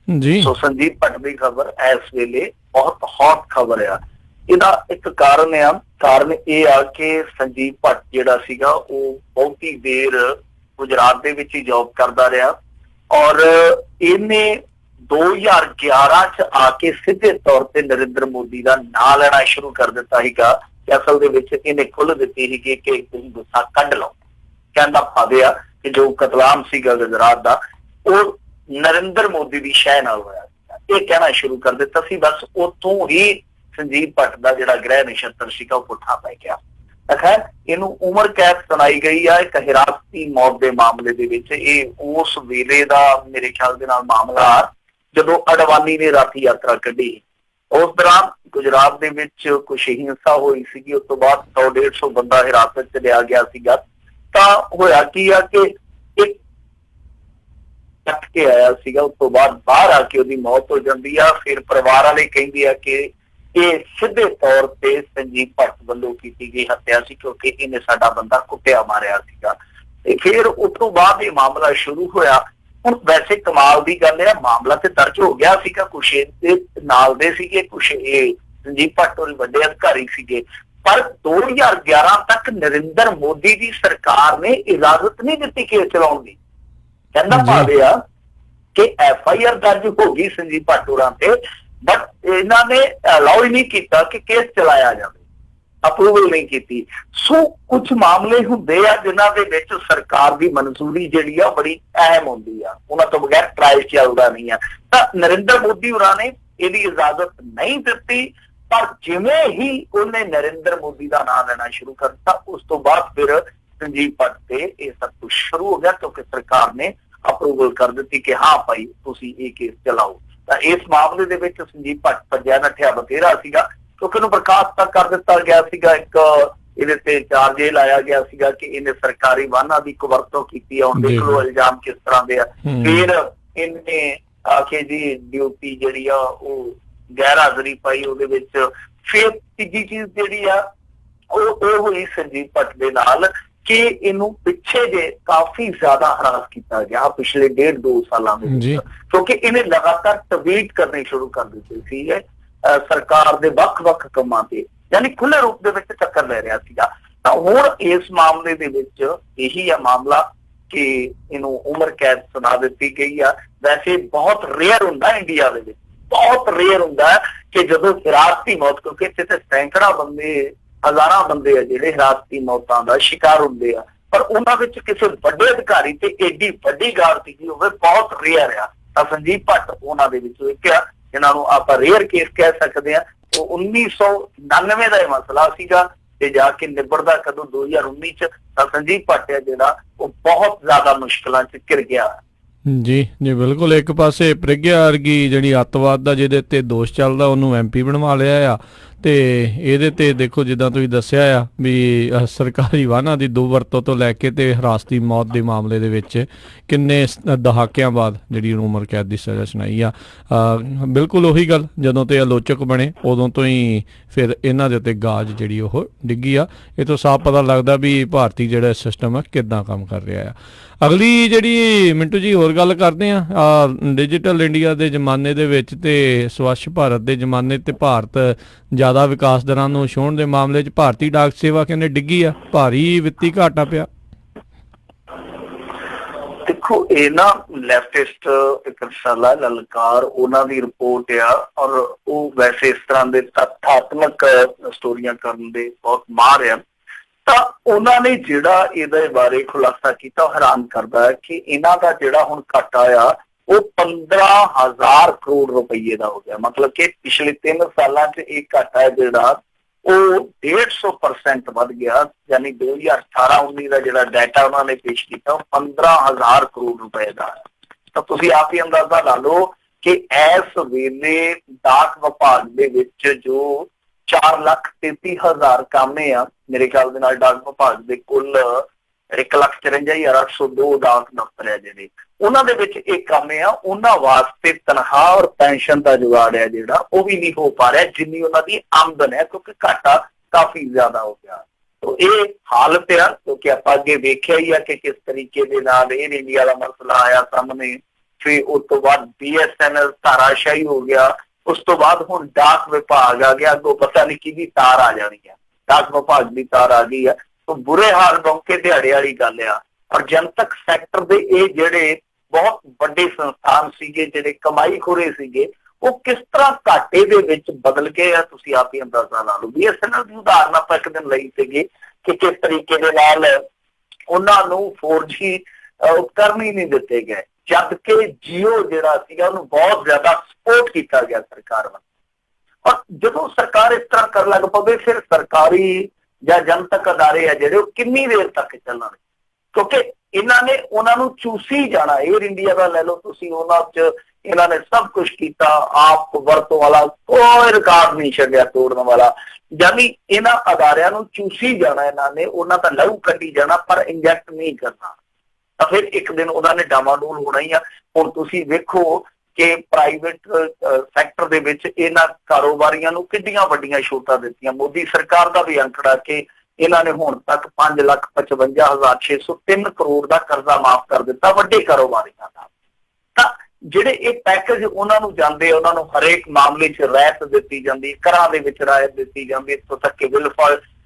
ਜੀ। ਸੋ ਸੰਜੀਵ ਭੱਟ ਦੀ ਖਬਰ ਇਸ ਵੇਲੇ ਬਹੁਤ ਹੌਟ ਖਬਰ ਆ। ਇਹਦਾ ਇੱਕ ਕਾਰਨ ਇਹ ਆ ਕਿ ਸੰਜੀਵ ਭੱਟ ਜਿਹੜਾ ਸੀਗਾ ਉਹ ਬਹੁਤੀ ਦੇਰ ਗੁਜਰਾਤ ਦੇ ਵਿੱਚ ਹੀ ਜੌਬ ਕਰਦਾ ਰਿਹਾ ਔਰ ਇਹਨੇ 2011 ਚ ਆ ਕੇ ਸਿੱਧੇ ਤੌਰ ਤੇ ਨਰਿੰਦਰ ਮੋਦੀ ਦਾ ਨਾਂ ਲੈਣਾ ਸ਼ੁਰੂ ਕਰ ਦਿੱਤਾ ਸੀਗਾ। ਅਸਲ ਦੇ ਵਿੱਚ ਇਹਨੇ ਖੁੱਲ੍ਹ ਦਿੱਤੀ ਸੀਗੀ ਕਿ ਤੁਸੀਂ ਗੁੱਸਾ ਕੱਢ ਲਓ। ਕਹਿੰਦਾ ਭਾਵਿਆ ਕਿ ਜੋ ਕਤਲਾਮ ਸੀਗਾ ਗੁਜਰਾਤ ਦਾ ਉਹ ਨਰਿੰਦਰ ਮੋਦੀ ਦੀ ਸ਼ਹਿ ਨਾਲ ਹੋਇਆ ਸੀਗਾ, ਇਹ ਕਹਿਣਾ ਸ਼ੁਰੂ ਕਰ ਦਿੱਤਾ ਸੀ। ਬਸ ਉੱਥੋਂ ਹੀ ਸੰਜੀਵ ਭੱਟ ਦਾ ਜਿਹੜਾ ਗ੍ਰਹਿ ਨਛੱਤਰ ਸੀਗਾ ਉਹ ਪੁੱਠਾ ਪੈ ਗਿਆ। ਖੈਰ ਇਹਨੂੰ ਉਮਰ ਕੈਦ ਸੁਣਾਈ ਗਈ ਆ ਇੱਕ ਹਿਰਾਸਤੀ ਮੌਤ ਦੇ ਮਾਮਲੇ ਦੇ ਵਿੱਚ। ਇਹ ਉਸ ਵੇਲੇ ਦਾ ਮੇਰੇ ਖਿਆਲ ਦੇ ਨਾਲ ਮਾਮਲਾ ਜਦੋਂ ਅਡਵਾਨੀ ਨੇ ਰਾਤੀ ਯਾਤਰਾ ਕੱਢੀ। ਉਸ ਦੌਰਾਨ ਗੁਜਰਾਤ ਦੇ ਵਿੱਚ ਕੁਛ ਹਿੰਸਾ ਹੋਈ ਸੀਗੀ। ਉਸ ਤੋਂ ਬਾਅਦ 100-150 ਬੰਦਾ ਹਿਰਾਸਤ ਚ ਲਿਆ ਗਿਆ ਸੀਗਾ। ਤਾਂ ਹੋਇਆ ਕੀ ਆ ਕਿ ਇੱਕ ਕੱਟ ਕੇ ਆਇਆ ਸੀਗਾ, ਉਸ ਤੋਂ ਬਾਅਦ ਬਾਹਰ ਆ ਕੇ ਉਹਦੀ ਮੌਤ ਹੋ ਜਾਂਦੀ ਆ। ਫਿਰ ਪਰਿਵਾਰ ਵਾਲੇ ਕਹਿੰਦੇ ਆ ਕਿ ਇਹ ਸਿੱਧੇ ਤੌਰ ਤੇ ਸੰਜੀਵ ਭੱਟ ਵੱਲੋਂ ਕੀਤੀ ਗਈ ਹੱਤਿਆ ਸੀ ਕਿਉਂਕਿ ਇਹਨੇ ਸਾਡਾ ਬੰਦਾ ਕੁੱਟਿਆ ਮਾਰਿਆ ਸੀਗਾ। ਤੇ ਫਿਰ ਉਸ ਤੋਂ ਬਾਅਦ ਇਹ ਮਾਮਲਾ ਸ਼ੁਰੂ ਹੋਇਆ। ਹੁਣ ਵੈਸੇ ਕਮਾਲ ਦੀ ਗੱਲ ਹੈ, ਮਾਮਲਾ ਤੇ ਦਰਜ ਹੋ ਗਿਆ ਸੀਗਾ, ਕੁਛ ਇਹਦੇ ਨਾਲ ਦੇ ਸੀਗੇ, ਕੁਛ ਇਹ ਸੰਜੀਵ ਭੱਟ ਹੋਰੀ ਵੱਡੇ ਅਧਿਕਾਰੀ ਸੀਗੇ, ਪਰ 2011 ਤੱਕ ਨਰਿੰਦਰ ਮੋਦੀ ਦੀ ਸਰਕਾਰ ਨੇ ਇਜਾਜ਼ਤ ਨਹੀਂ ਦਿੱਤੀ ਕੇਸ ਚਲਾਉਣ ਦੀ। ਕਹਿੰਦਾ ਭਾਵੇਂ ਆ ਕਿ FIR ਦਰਜ ਹੋ ਗਈ ਸੰਜੀਵ ਭੱਟ ਹੋਰਾਂ ਤੇ, ਬਟ ਇਹਨਾਂ ਨੇ ਅਲਾਉ ਹੀ ਨਹੀਂ ਕੀਤਾ ਕਿ ਕੇਸ ਚਲਾਇਆ ਜਾਵੇ, ਅਪਰੂਵਲ ਨਹੀਂ ਕੀਤੀ। ਸੋ ਕੁਝ ਮਾਮਲੇ ਹੁੰਦੇ ਆ ਜਿਨ੍ਹਾਂ ਦੇ ਵਿੱਚ ਸਰਕਾਰ ਦੀ ਮਨਜ਼ੂਰੀ ਜਿਹੜੀ ਆ ਬੜੀ ਅਹਿਮ ਹੁੰਦੀ ਆ, ਉਹਨਾਂ ਤੋਂ ਬਗੈਰ ਟਰਾਇਲ ਚੱਲਦਾ ਨਹੀਂ ਆ। ਤਾਂ ਨਰਿੰਦਰ ਮੋਦੀ ਹੋਰਾਂ ਨੇ ਇਹਦੀ ਇਜਾਜ਼ਤ ਨਹੀਂ ਦਿੱਤੀ, ਪਰ ਜਿਵੇਂ ਹੀ ਉਹਨੇ ਨਰਿੰਦਰ ਮੋਦੀ ਦਾ ਨਾਮ ਲੈਣਾ ਸ਼ੁਰੂ ਕਰ ਦਿੱਤਾ ਉਸ ਤੋਂ ਬਾਅਦ ਫਿਰ ਸੰਜੀਵ ਭੱਟ ਤੇ ਇਹ ਸਭ ਕੁਝ ਸ਼ੁਰੂ ਹੋ ਗਿਆ ਕਿਉਂਕਿ ਸਰਕਾਰ ਨੇ ਅਪਰੂਵਲ ਕਰ ਦਿੱਤੀ ਕਿ ਹਾਂ ਭਾਈ ਤੁਸੀਂ ਇਹ ਕੇਸ ਚਲਾਓ। ਤਾਂ ਇਸ ਮਾਮਲੇ ਦੇ ਵਿੱਚ ਸੰਜੀਵ ਭੱਟ ਭੱਜਿਆ ਨੱਠਿਆ ਬਥੇਰਾ ਸੀਗਾ ਕਿਉਂਕਿ ਉਹਨੂੰ ਬਰਖਾਸਤ ਤੱਕ ਕਰ ਦਿੱਤਾ ਗਿਆ ਸੀਗਾ। ਇੱਕ ਇਹਦੇ ਤੇ ਚਾਰਜ ਇਹ ਲਾਇਆ ਗਿਆ ਸੀਗਾ ਕਿ ਇਹਨੇ ਸਰਕਾਰੀ ਵਾਹਨਾਂ ਦੀ ਕੁਵਰਤੋਂ ਕੀਤੀ ਆ। ਹੁਣ ਦੇਖ ਲਓ ਇਲਜ਼ਾਮ ਕਿਸ ਤਰ੍ਹਾਂ ਦੇ ਆ। ਫਿਰ ਇਹਨੇ ਆਖੇ ਜੀ ਡਿਊਟੀ ਜਿਹੜੀ ਆ ਉਹ ਗੈਰ ਹਾਜ਼ਰੀ ਪਾਈ ਉਹਦੇ ਵਿੱਚ। ਫਿਰ ਤੀਜੀ ਚੀਜ਼ ਜਿਹੜੀ ਆ ਉਹ ਹੋਈ ਸੰਜੀਵ ਭੱਟ ਦੇ ਨਾਲ ਕਿ ਇਹਨੂੰ ਪਿੱਛੇ ਜੇ ਕਾਫੀ ਜ਼ਿਆਦਾ ਹਰਾਸ ਕੀਤਾ ਗਿਆ ਪਿਛਲੇ 1.5-2 ਸਾਲਾਂ ਦੇ ਵਿੱਚ ਕਿਉਂਕਿ ਇਹਨੇ ਲਗਾਤਾਰ ਟਵੀਟ ਕਰਨੇ ਸ਼ੁਰੂ ਕਰ ਦਿੱਤੇ ਸੀ ਸਰਕਾਰ ਦੇ ਵੱਖ-ਵੱਖ ਕੰਮਾਂ ਤੇ, ਯਾਨੀ ਖੁੱਲੇ ਰੂਪ ਦੇ ਵਿੱਚ ਚੱਕਰ ਲੈ ਰਿਹਾ ਸੀਗਾ। ਤਾਂ ਹੁਣ ਇਸ ਮਾਮਲੇ ਦੇ ਵਿੱਚ ਇਹੀ ਆ ਮਾਮਲਾ ਕਿ ਇਹਨੂੰ ਉਮਰ ਕੈਦ ਸੁਣਾ ਦਿੱਤੀ ਗਈ ਆ। ਵੈਸੇ ਬਹੁਤ ਰੇਅਰ ਹੁੰਦਾ ਇੰਡੀਆ ਦੇ ਵਿੱਚ, ਬਹੁਤ ਰੇਅਰ ਹੁੰਦਾ ਕਿ ਜਦੋਂ ਹਿਰਾਸਤੀ ਮੌਤ, ਕਿਉਂਕਿ ਇੱਥੇ ਤੇ ਸੈਂਕੜਾ ਬੰਦੇ ਹਜ਼ਾਰਾਂ ਬੰਦੇ ਆ ਜਿਹੜੇ ਹਿਰਾਸਤੀ ਮੌਤਾਂ ਦਾ ਸ਼ਿਕਾਰ ਹੁੰਦੇ ਆ, ਪਰ ਉਹਨਾਂ ਵਿੱਚ ਕਿਸੇ ਵੱਡੇ ਅਧਿਕਾਰੀ ਤੇ ਏਡੀ ਵੱਡੀ ਗਾਰਤੀ ਹੋਵੇ ਬਹੁਤ ਰੇਅਰ ਆ। ਤਾਂ ਸੰਜੀਵ ਭੱਟ ਉਹਨਾਂ ਦੇ ਵਿੱਚੋਂ ਇੱਕ ਆ ਜਿਹਨਾਂ ਨੂੰ ਆਪਾਂ ਰੇਅਰ ਕੇਸ ਕਹਿ ਸਕਦੇ ਆ। ਉਹ 1999 ਦਾ ਇਹ ਮਸਲਾ ਸੀਗਾ ਤੇ ਜਾ ਕੇ ਨਿਬੜਦਾ ਕਦੋਂ 2019 ਚ। ਤਾਂ ਸੰਜੀਵ ਭੱਟ ਆ ਜਿਹੜਾ ਉਹ ਬਹੁਤ ਜ਼ਿਆਦਾ ਮੁਸ਼ਕਲਾਂ ਚ ਘਿਰ ਗਿਆ। ਜੀ ਜੀ ਬਿਲਕੁਲ। ਇੱਕ ਪਾਸੇ ਪ੍ਰਗਿਆ ਵਰਗੀ ਜਿਹੜੀ ਅੱਤਵਾਦ ਦਾ ਜਿਹਦੇ ਤੇ ਦੋਸ਼ ਚੱਲਦਾ ਉਹਨੂੰ MP ਬਣਵਾ ਲਿਆ ਆ ਤੇ ਇਹਦੇ ਤੇ ਦੇਖੋ ਜਿੱਦਾਂ ਤੁਸੀਂ ਦੱਸਿਆ ਆ ਵੀ ਸਰਕਾਰੀ ਵਾਹਨਾਂ ਦੀ ਦੁਰਵਰਤੋਂ ਤੋਂ ਲੈ ਕੇ ਤੇ ਹਿਰਾਸਤੀ ਮੌਤ ਦੇ ਮਾਮਲੇ ਦੇ ਵਿੱਚ ਕਿੰਨੇ ਦਹਾਕਿਆਂ ਬਾਅਦ ਜਿਹੜੀ ਉਮਰ ਕੈਦ ਦੀ ਸਜ਼ਾ ਸੁਣਾਈ ਆ। ਬਿਲਕੁਲ ਉਹੀ ਗੱਲ, ਜਦੋਂ ਤੇ ਆਲੋਚਕ ਬਣੇ ਉਦੋਂ ਤੋਂ ਹੀ ਫਿਰ ਇਹਨਾਂ ਦੇ ਉੱਤੇ ਗਾਜ ਜਿਹੜੀ ਉਹ ਡਿੱਗੀ ਆ। ਇਹ ਤੋਂ ਸਾਫ਼ ਪਤਾ ਲੱਗਦਾ ਵੀ ਭਾਰਤੀ ਜਿਹੜਾ ਸਿਸਟਮ ਆ ਕਿੱਦਾਂ ਕੰਮ ਕਰ ਰਿਹਾ ਆ। ਅਗਲੀ ਜਿਹੜੀ ਮਿੰਟੂ ਜੀ ਹੋਰ ਗੱਲ ਕਰਦੇ ਆ ਡਿਜੀਟਲ ਇੰਡੀਆ ਦੇ ਜ਼ਮਾਨੇ ਦੇ ਵਿੱਚ ਤੇ ਸਵੱਛ ਭਾਰਤ ਦੇ ਜ਼ਮਾਨੇ ਤੇ ਭਾਰਤ ਜ਼ਿਆਦਾ ਵਿਕਾਸ ਦਰਾਂ ਨੂੰ ਛੂਹਣ ਦੇ ਮਾਮਲੇ 'ਚ ਭਾਰਤੀ ਡਾਕ ਸੇਵਾ ਕਹਿੰਦੇ ਡਿੱਗੀ ਆ, ਭਾਰੀ ਵਿੱਤੀ ਘਾਟਾ ਪਿਆ। ਦੇਖੋ ਇਹ ਨਾ ਲੈਫਟਿਸਟ ਇੱਕ ਰਸਾਲਾ ਲਲਕਾਰ ਉਹਨਾਂ ਦੀ ਰਿਪੋਰਟ ਆ ਔਰ ਉਹ ਵੈਸੇ ਇਸ ਤਰ੍ਹਾਂ ਦੇ ਤੱਥਾਤਮਕ ਸਟੋਰੀਆਂ ਕਰਨ ਦੇ ਬਹੁਤ ਮਾਹਰ ਆ। ਤਾਂ ਉਹਨਾਂ ਨੇ ਜਿਹੜਾ ਇਹਦੇ ਬਾਰੇ ਖੁਲਾਸਾ ਕੀਤਾ ਉਹ ਹੈਰਾਨ ਕਰਦਾ ਹੈ ਕਿ ਇਹਨਾਂ ਦਾ ਜਿਹੜਾ ਹੁਣ ਘਾਟਾ ਆ ਉਹ 15,000 ਕਰੋੜ ਰੁਪਈਏ ਦਾ ਹੋ ਗਿਆ। ਮਤਲਬ ਕਿ ਪਿਛਲੇ 3 ਸਾਲਾਂ 'ਚ ਇਹ ਘਾਟਾ ਜਿਹੜਾ ਉਹ 150% ਵੱਧ ਗਿਆ। ਯਾਨੀ 2018-19 ਦਾ ਜਿਹੜਾ ਡਾਟਾ ਉਹਨਾਂ ਨੇ ਪੇਸ਼ ਕੀਤਾ ਉਹ 15,000 ਕਰੋੜ ਰੁਪਏ ਦਾ ਹੈ। ਤਾਂ ਤੁਸੀਂ ਆਪ ਹੀ ਅੰਦਾਜ਼ਾ ਲਾ ਲਓ ਕਿ ਇਸ ਵੇਲੇ ਡਾਕ ਵਿਭਾਗ ਦੇ ਵਿੱਚ ਜੋ 4,33,000 ਕਾਮੇ ਆ, ਮੇਰੇ ਖਿਆਲ ਦੇ ਨਾਲ ਡਾਕ ਵਿਭਾਗ ਦੇ ਕੁੱਲ 1,54,802 ਡਾਕ ਦਫ਼ਤਰ ਆ ਜਿਹੜੇ, ਉਹਨਾਂ ਦੇ ਵਿੱਚ ਇਹ ਕਾਮੇ ਆ, ਉਹਨਾਂ ਵਾਸਤੇ ਤਨਖਾਹ ਔਰ ਪੈਨਸ਼ਨ ਦਾ ਜੁਗਾੜ ਹੈ ਜਿਹੜਾ ਉਹ ਵੀ ਨਹੀਂ ਹੋ ਪਾ ਰਿਹਾ ਜਿੰਨੀ ਉਹਨਾਂ ਦੀ ਆਮਦਨ ਹੈ ਕਿਉਂਕਿ ਘਾਟਾ ਕਾਫੀ ਜ਼ਿਆਦਾ ਹੋ ਗਿਆ। ਤੋ ਇਹ ਹਾਲਤ ਆ ਕਿਉਂਕਿ ਆਪਾਂ ਅੱਗੇ ਵੇਖਿਆ ਹੀ ਆ ਕਿ ਕਿਸ ਤਰੀਕੇ ਦੇ ਨਾਲ 에ਅਰ ਇੰਡੀਆ ਦਾ ਮਸਲਾ ਆਇਆ ਸਾਹਮਣੇ ਫਿਰ ਉਸ ਤੋਂ ਬਾਅਦ BSNL ਧਾਰਾਸ਼ਾਹੀ ਹੋ ਗਿਆ, ਉਸ ਤੋਂ ਬਾਅਦ ਹੁਣ ਡਾਕ ਵਿਭਾਗ ਆ ਗਿਆ, ਅੱਗੋਂ ਪਤਾ ਨਹੀਂ ਕਿਹਦੀ ਤਾਰ ਆ ਜਾਣੀ ਆ, ਡਾਕ ਵਿਭਾਗ ਦੀ ਤਾਰ ਆ ਗਈ ਆ। ਤਾਂ ਬੁਰੇ ਹਾਲ ਮੌਕੇ ਦਿਹਾੜੇ ਵਾਲੀ ਗੱਲ ਆ। ਔਰ ਜਨਤਕ ਸੈਕਟਰ ਦੇ ਇਹ ਜਿਹੜੇ ਬਹੁਤ ਵੱਡੇ ਸੰਸਥਾਨ ਸੀਗੇ, ਜਿਹੜੇ ਕਮਾਈ ਖੋਰੇ ਸੀਗੇ, ਉਹ ਕਿਸ ਤਰ੍ਹਾਂ ਘਾਟੇ ਦੇ ਵਿੱਚ ਬਦਲ ਗਏ ਆ, ਤੁਸੀਂ ਆਪ ਹੀ ਅੰਦਾਜ਼ਾ ਲਾ ਲਓ। BSNL ਦੀ ਉਦਾਹਰਨ ਆਪਾਂ ਇੱਕ ਦਿਨ ਲਈ ਸੀਗੀ ਕਿ ਕਿਸ ਤਰੀਕੇ ਦੇ ਨਾਲ ਉਹਨਾਂ ਨੂੰ 4G ਉਪਕਰਨ ਹੀ ਨਹੀਂ ਦਿੱਤੇ ਗਏ, ਜਦ ਕਿ ਜੀਓ ਜਿਹੜਾ ਸੀਗਾ ਉਹਨੂੰ ਬਹੁਤ ਜ਼ਿਆਦਾ ਸਪੋਰਟ ਕੀਤਾ ਗਿਆ ਸਰਕਾਰ ਵੱਲੋਂ। ਔਰ ਜਦੋਂ ਸਰਕਾਰ ਇਸ ਤਰ੍ਹਾਂ ਕਰਨ ਲੱਗ ਪਵੇ, ਫਿਰ ਸਰਕਾਰੀ ਜਾਂ ਜਨਤਕ ਅਦਾਰੇ ਆ ਜਿਹੜੇ ਉਹ ਕਿੰਨੀ ਦੇਰ ਤੱਕ ਚੱਲਣਗੇ? ਕਿਉਂਕਿ ਇਹਨਾਂ ਨੇ ਉਹਨਾਂ ਨੂੰ ਚੂਸੀ ਜਾਣਾ। ਏਅਰ ਇੰਡੀਆ ਦਾ ਲੈ ਲਓ ਤੁਸੀਂ, ਉਹਨਾਂ 'ਚ ਇਹਨਾਂ ਨੇ ਸਭ ਕੁਝ ਕੀਤਾ, ਆਪ ਵਰਤੋਂ ਵਾਲਾ ਕੋਈ ਰਿਕਾਰਡ ਨਹੀਂ ਛੱਡਿਆ ਤੋੜਨ ਵਾਲਾ। ਯਾਨੀ ਇਹਨਾਂ ਅਦਾਰਿਆਂ ਨੂੰ ਚੂਸੀ ਜਾਣਾ ਇਹਨਾਂ ਨੇ, ਉਹਨਾਂ ਦਾ ਲਹੂ ਕੱਢੀ ਜਾਣਾ, ਪਰ ਇੰਜੈਕਟ ਨਹੀਂ ਕਰਨਾ। ਤਾਂ ਫਿਰ ਇੱਕ ਦਿਨ ਉਹਨਾਂ ਨੇ ਡਾਮਾਡੋਲ ਹੋਣਾ ਹੀ ਆ। ਹੁਣ ਤੁਸੀਂ ਵੇਖੋ ਕਿ ਪ੍ਰਾਈਵੇਟ ਸੈਕਟਰ ਦੇ ਵਿੱਚ ਇਹਨਾਂ ਕਾਰੋਬਾਰੀਆਂ ਨੂੰ ਕਿੰਨੀਆਂ ਵੱਡੀਆਂ ਛੋਟਾਂ ਦਿੱਤੀਆਂ। ਮੋਦੀ ਸਰਕਾਰ ਦਾ ਵੀ ਅੰਕੜਾ ਕਿ ਇਹਨਾਂ ਨੇ ਹੁਣ ਤੱਕ 5,55,603 ਕਰੋੜ ਦਾ ਕਰਜ਼ਾ ਮਾਫ ਕਰ ਦਿੱਤਾ ਵੱਡੇ ਕਾਰੋਬਾਰੀਆਂ ਦਾ। ਤਾਂ ਜਿਹੜੇ ਇਹ ਪੈਕੇਜ ਉਹਨਾਂ ਨੂੰ ਜਾਂਦੇ, ਉਹਨਾਂ ਨੂੰ ਹਰੇਕ ਮਾਮਲੇ 'ਚ ਰਾਇਤ ਦਿੱਤੀ ਜਾਂਦੀ, ਘਰਾਂ ਦੇ ਵਿੱਚ ਰਾਇਤ ਦਿੱਤੀ ਜਾਂਦੀ, ਇੱਥੋਂ ਤੱਕ ਕਿ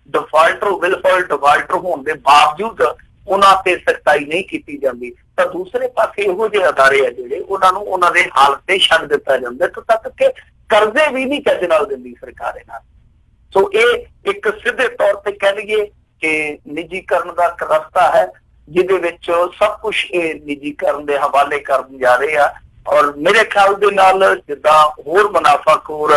ਡਿਫਾਲਟਰ ਹੋਣ ਦੇ ਬਾਵਜੂਦ ਉਹਨਾਂ ਤੇ ਸਖਤਾਈ ਨਹੀਂ ਕੀਤੀ ਜਾਂਦੀ। ਤਾਂ ਦੂਸਰੇ ਪਾਸੇ ਇਹੋ ਜਿਹੇ ਅਦਾਰੇ ਆ ਜਿਹੜੇ ਉਹਨਾਂ ਨੂੰ ਉਹਨਾਂ ਦੇ ਹਾਲਤ ਤੇ ਛੱਡ ਦਿੱਤਾ ਜਾਂਦਾ, ਇੱਥੋਂ ਤੱਕ ਕਿ ਕਰਜ਼ੇ ਵੀ ਨਹੀਂ ਚੱਜ ਨਾਲ ਦਿੰਦੀ ਸਰਕਾਰ ਇਹਨਾਂ। ਸੋ ਇਹ ਇੱਕ ਸਿੱਧੇ ਤੌਰ ਤੇ ਕਹਿ ਲਈਏ ਕਿ ਨਿੱਜੀਕਰਨ ਦਾ ਇੱਕ ਰਸਤਾ ਹੈ, ਜਿਹਦੇ ਵਿੱਚ ਸਭ ਕੁਝ ਇਹ ਨਿੱਜੀਕਰਨ ਦੇ ਹਵਾਲੇ ਕਰਨ ਜਾ ਰਹੇ ਆ। ਔਰ ਮੇਰੇ ਖਿਆਲ ਦੇ ਨਾਲ ਜਿੱਦਾਂ ਹੋਰ ਮੁਨਾਫਾਖੋਰ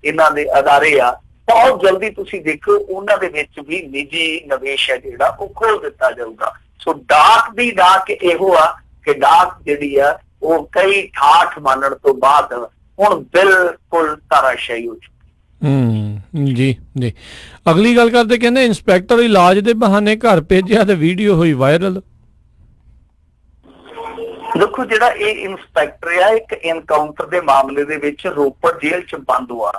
ਇਹਨਾਂ ਦੇ ਅਦਾਰੇ ਆ, ਬਹੁਤ ਜਲਦੀ ਤੁਸੀਂ ਦੇਖੋ ਉਹਨਾਂ ਦੇ ਵਿੱਚ ਵੀ ਨਿੱਜੀ ਨਿਵੇਸ਼ ਹੈ ਜਿਹੜਾ ਉਹ ਖੋਲ ਦਿੱਤਾ ਜਾਊਗਾ। ਸੋ ਡਾਕ ਦੀ ਡਾਕ ਇਹੋ ਆ ਕਿ ਡਾਕ ਜਿਹੜੀ ਆ ਉਹ ਕਈ ਠਾਠ ਮੰਨਣ ਤੋਂ ਬਾਅਦ ਹੁਣ ਬਿਲਕੁਲ ਧਾਰਾਸ਼ਾਹੀ ਹੋ ਚੁੱਕੀ। ਜੀ ਜੀ। ਅਗਲੀ ਗੱਲ ਕਰਦੇ, ਕਹਿੰਦੇ ਇੰਸਪੈਕਟਰ ਇਲਾਜ ਦੇ ਬਹਾਨੇ ਘਰ ਭੇਜਿਆ ਤੇ ਵੀਡੀਓ ਹੋਈ ਵਾਇਰਲ। ਦੇਖੋ, ਜਿਹੜਾ ਇਹ ਇੰਸਪੈਕਟਰ ਆ, ਇੱਕ ਐਨਕਾਊਂਟਰ ਦੇ ਮਾਮਲੇ ਦੇ ਵਿੱਚ ਰੋਪੜ ਜੇਲ੍ਹ 'ਚ ਬੰਦ ਹੋਆ,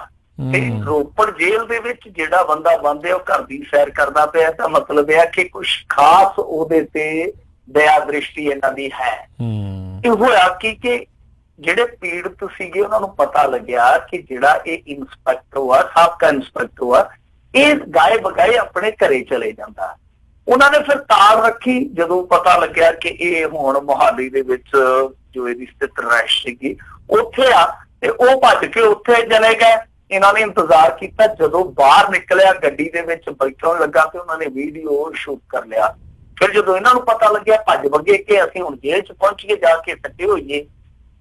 ਤੇ ਰੋਪੜ ਜੇਲ੍ਹ ਦੇ ਵਿੱਚ ਜਿਹੜਾ ਬੰਦਾ ਬੰਦ ਹੈ ਉਹ ਘਰ ਦੀ ਸੈਰ ਕਰਦਾ ਪਿਆ, ਤਾਂ ਮਤਲਬ ਇਹ ਆ ਕਿ ਕੁਝ ਖਾਸ ਉਹਦੇ ਤੇ ਦਇਆ ਦ੍ਰਿਸ਼ਟੀ ਇਹਨਾਂ ਦੀ ਹੈ। ਇਹ ਹੋਇਆ ਕਿ ਜਿਹੜੇ ਪੀੜਤ ਸੀਗੇ ਉਹਨਾਂ ਨੂੰ ਪਤਾ ਲੱਗਿਆ ਕਿ ਜਿਹੜਾ ਇਹ ਇੰਸਪੈਕਟਰ ਆ, ਸਾਬਕਾ ਇੰਸਪੈਕਟਰ ਆ, ਇਹ ਗਾਏ ਬਗਾਏ ਆਪਣੇ ਘਰੇ ਚਲੇ ਜਾਂਦਾ। ਉਹਨਾਂ ਨੇ ਫਿਰ ਤਾਲ ਰੱਖੀ, ਜਦੋਂ ਪਤਾ ਲੱਗਿਆ ਕਿ ਇਹ ਹੁਣ ਮੁਹਾਲੀ ਦੇ ਵਿੱਚ ਜੋ ਇਹਦੀ ਸਥਿਤ ਰਿਹਾਇਸ਼ ਸੀਗੀ ਉੱਥੇ ਆ, ਤੇ ਉਹ ਭੱਜ ਕੇ ਉੱਥੇ ਚਲੇ ਗਏ। ਇਹਨਾਂ ਨੇ ਇੰਤਜ਼ਾਰ ਕੀਤਾ, ਜਦੋਂ ਬਾਹਰ ਨਿਕਲਿਆ ਗੱਡੀ ਦੇ ਵਿੱਚ ਬੈਠਣ ਲੱਗਾ ਤੇ ਉਹਨਾਂ ਨੇ ਵੀਡੀਓ ਸ਼ੂਟ ਕਰ ਲਿਆ। ਫਿਰ ਜਦੋਂ ਇਹਨਾਂ ਨੂੰ ਪਤਾ ਲੱਗਿਆ, ਭੱਜ ਭੱਗੇ ਕਿ ਅਸੀਂ ਹੁਣ ਜੇਲ੍ਹ 'ਚ ਪਹੁੰਚ ਕੇ ਜਾ ਕੇ ਸੱਟੇ ਹੋਈਏ,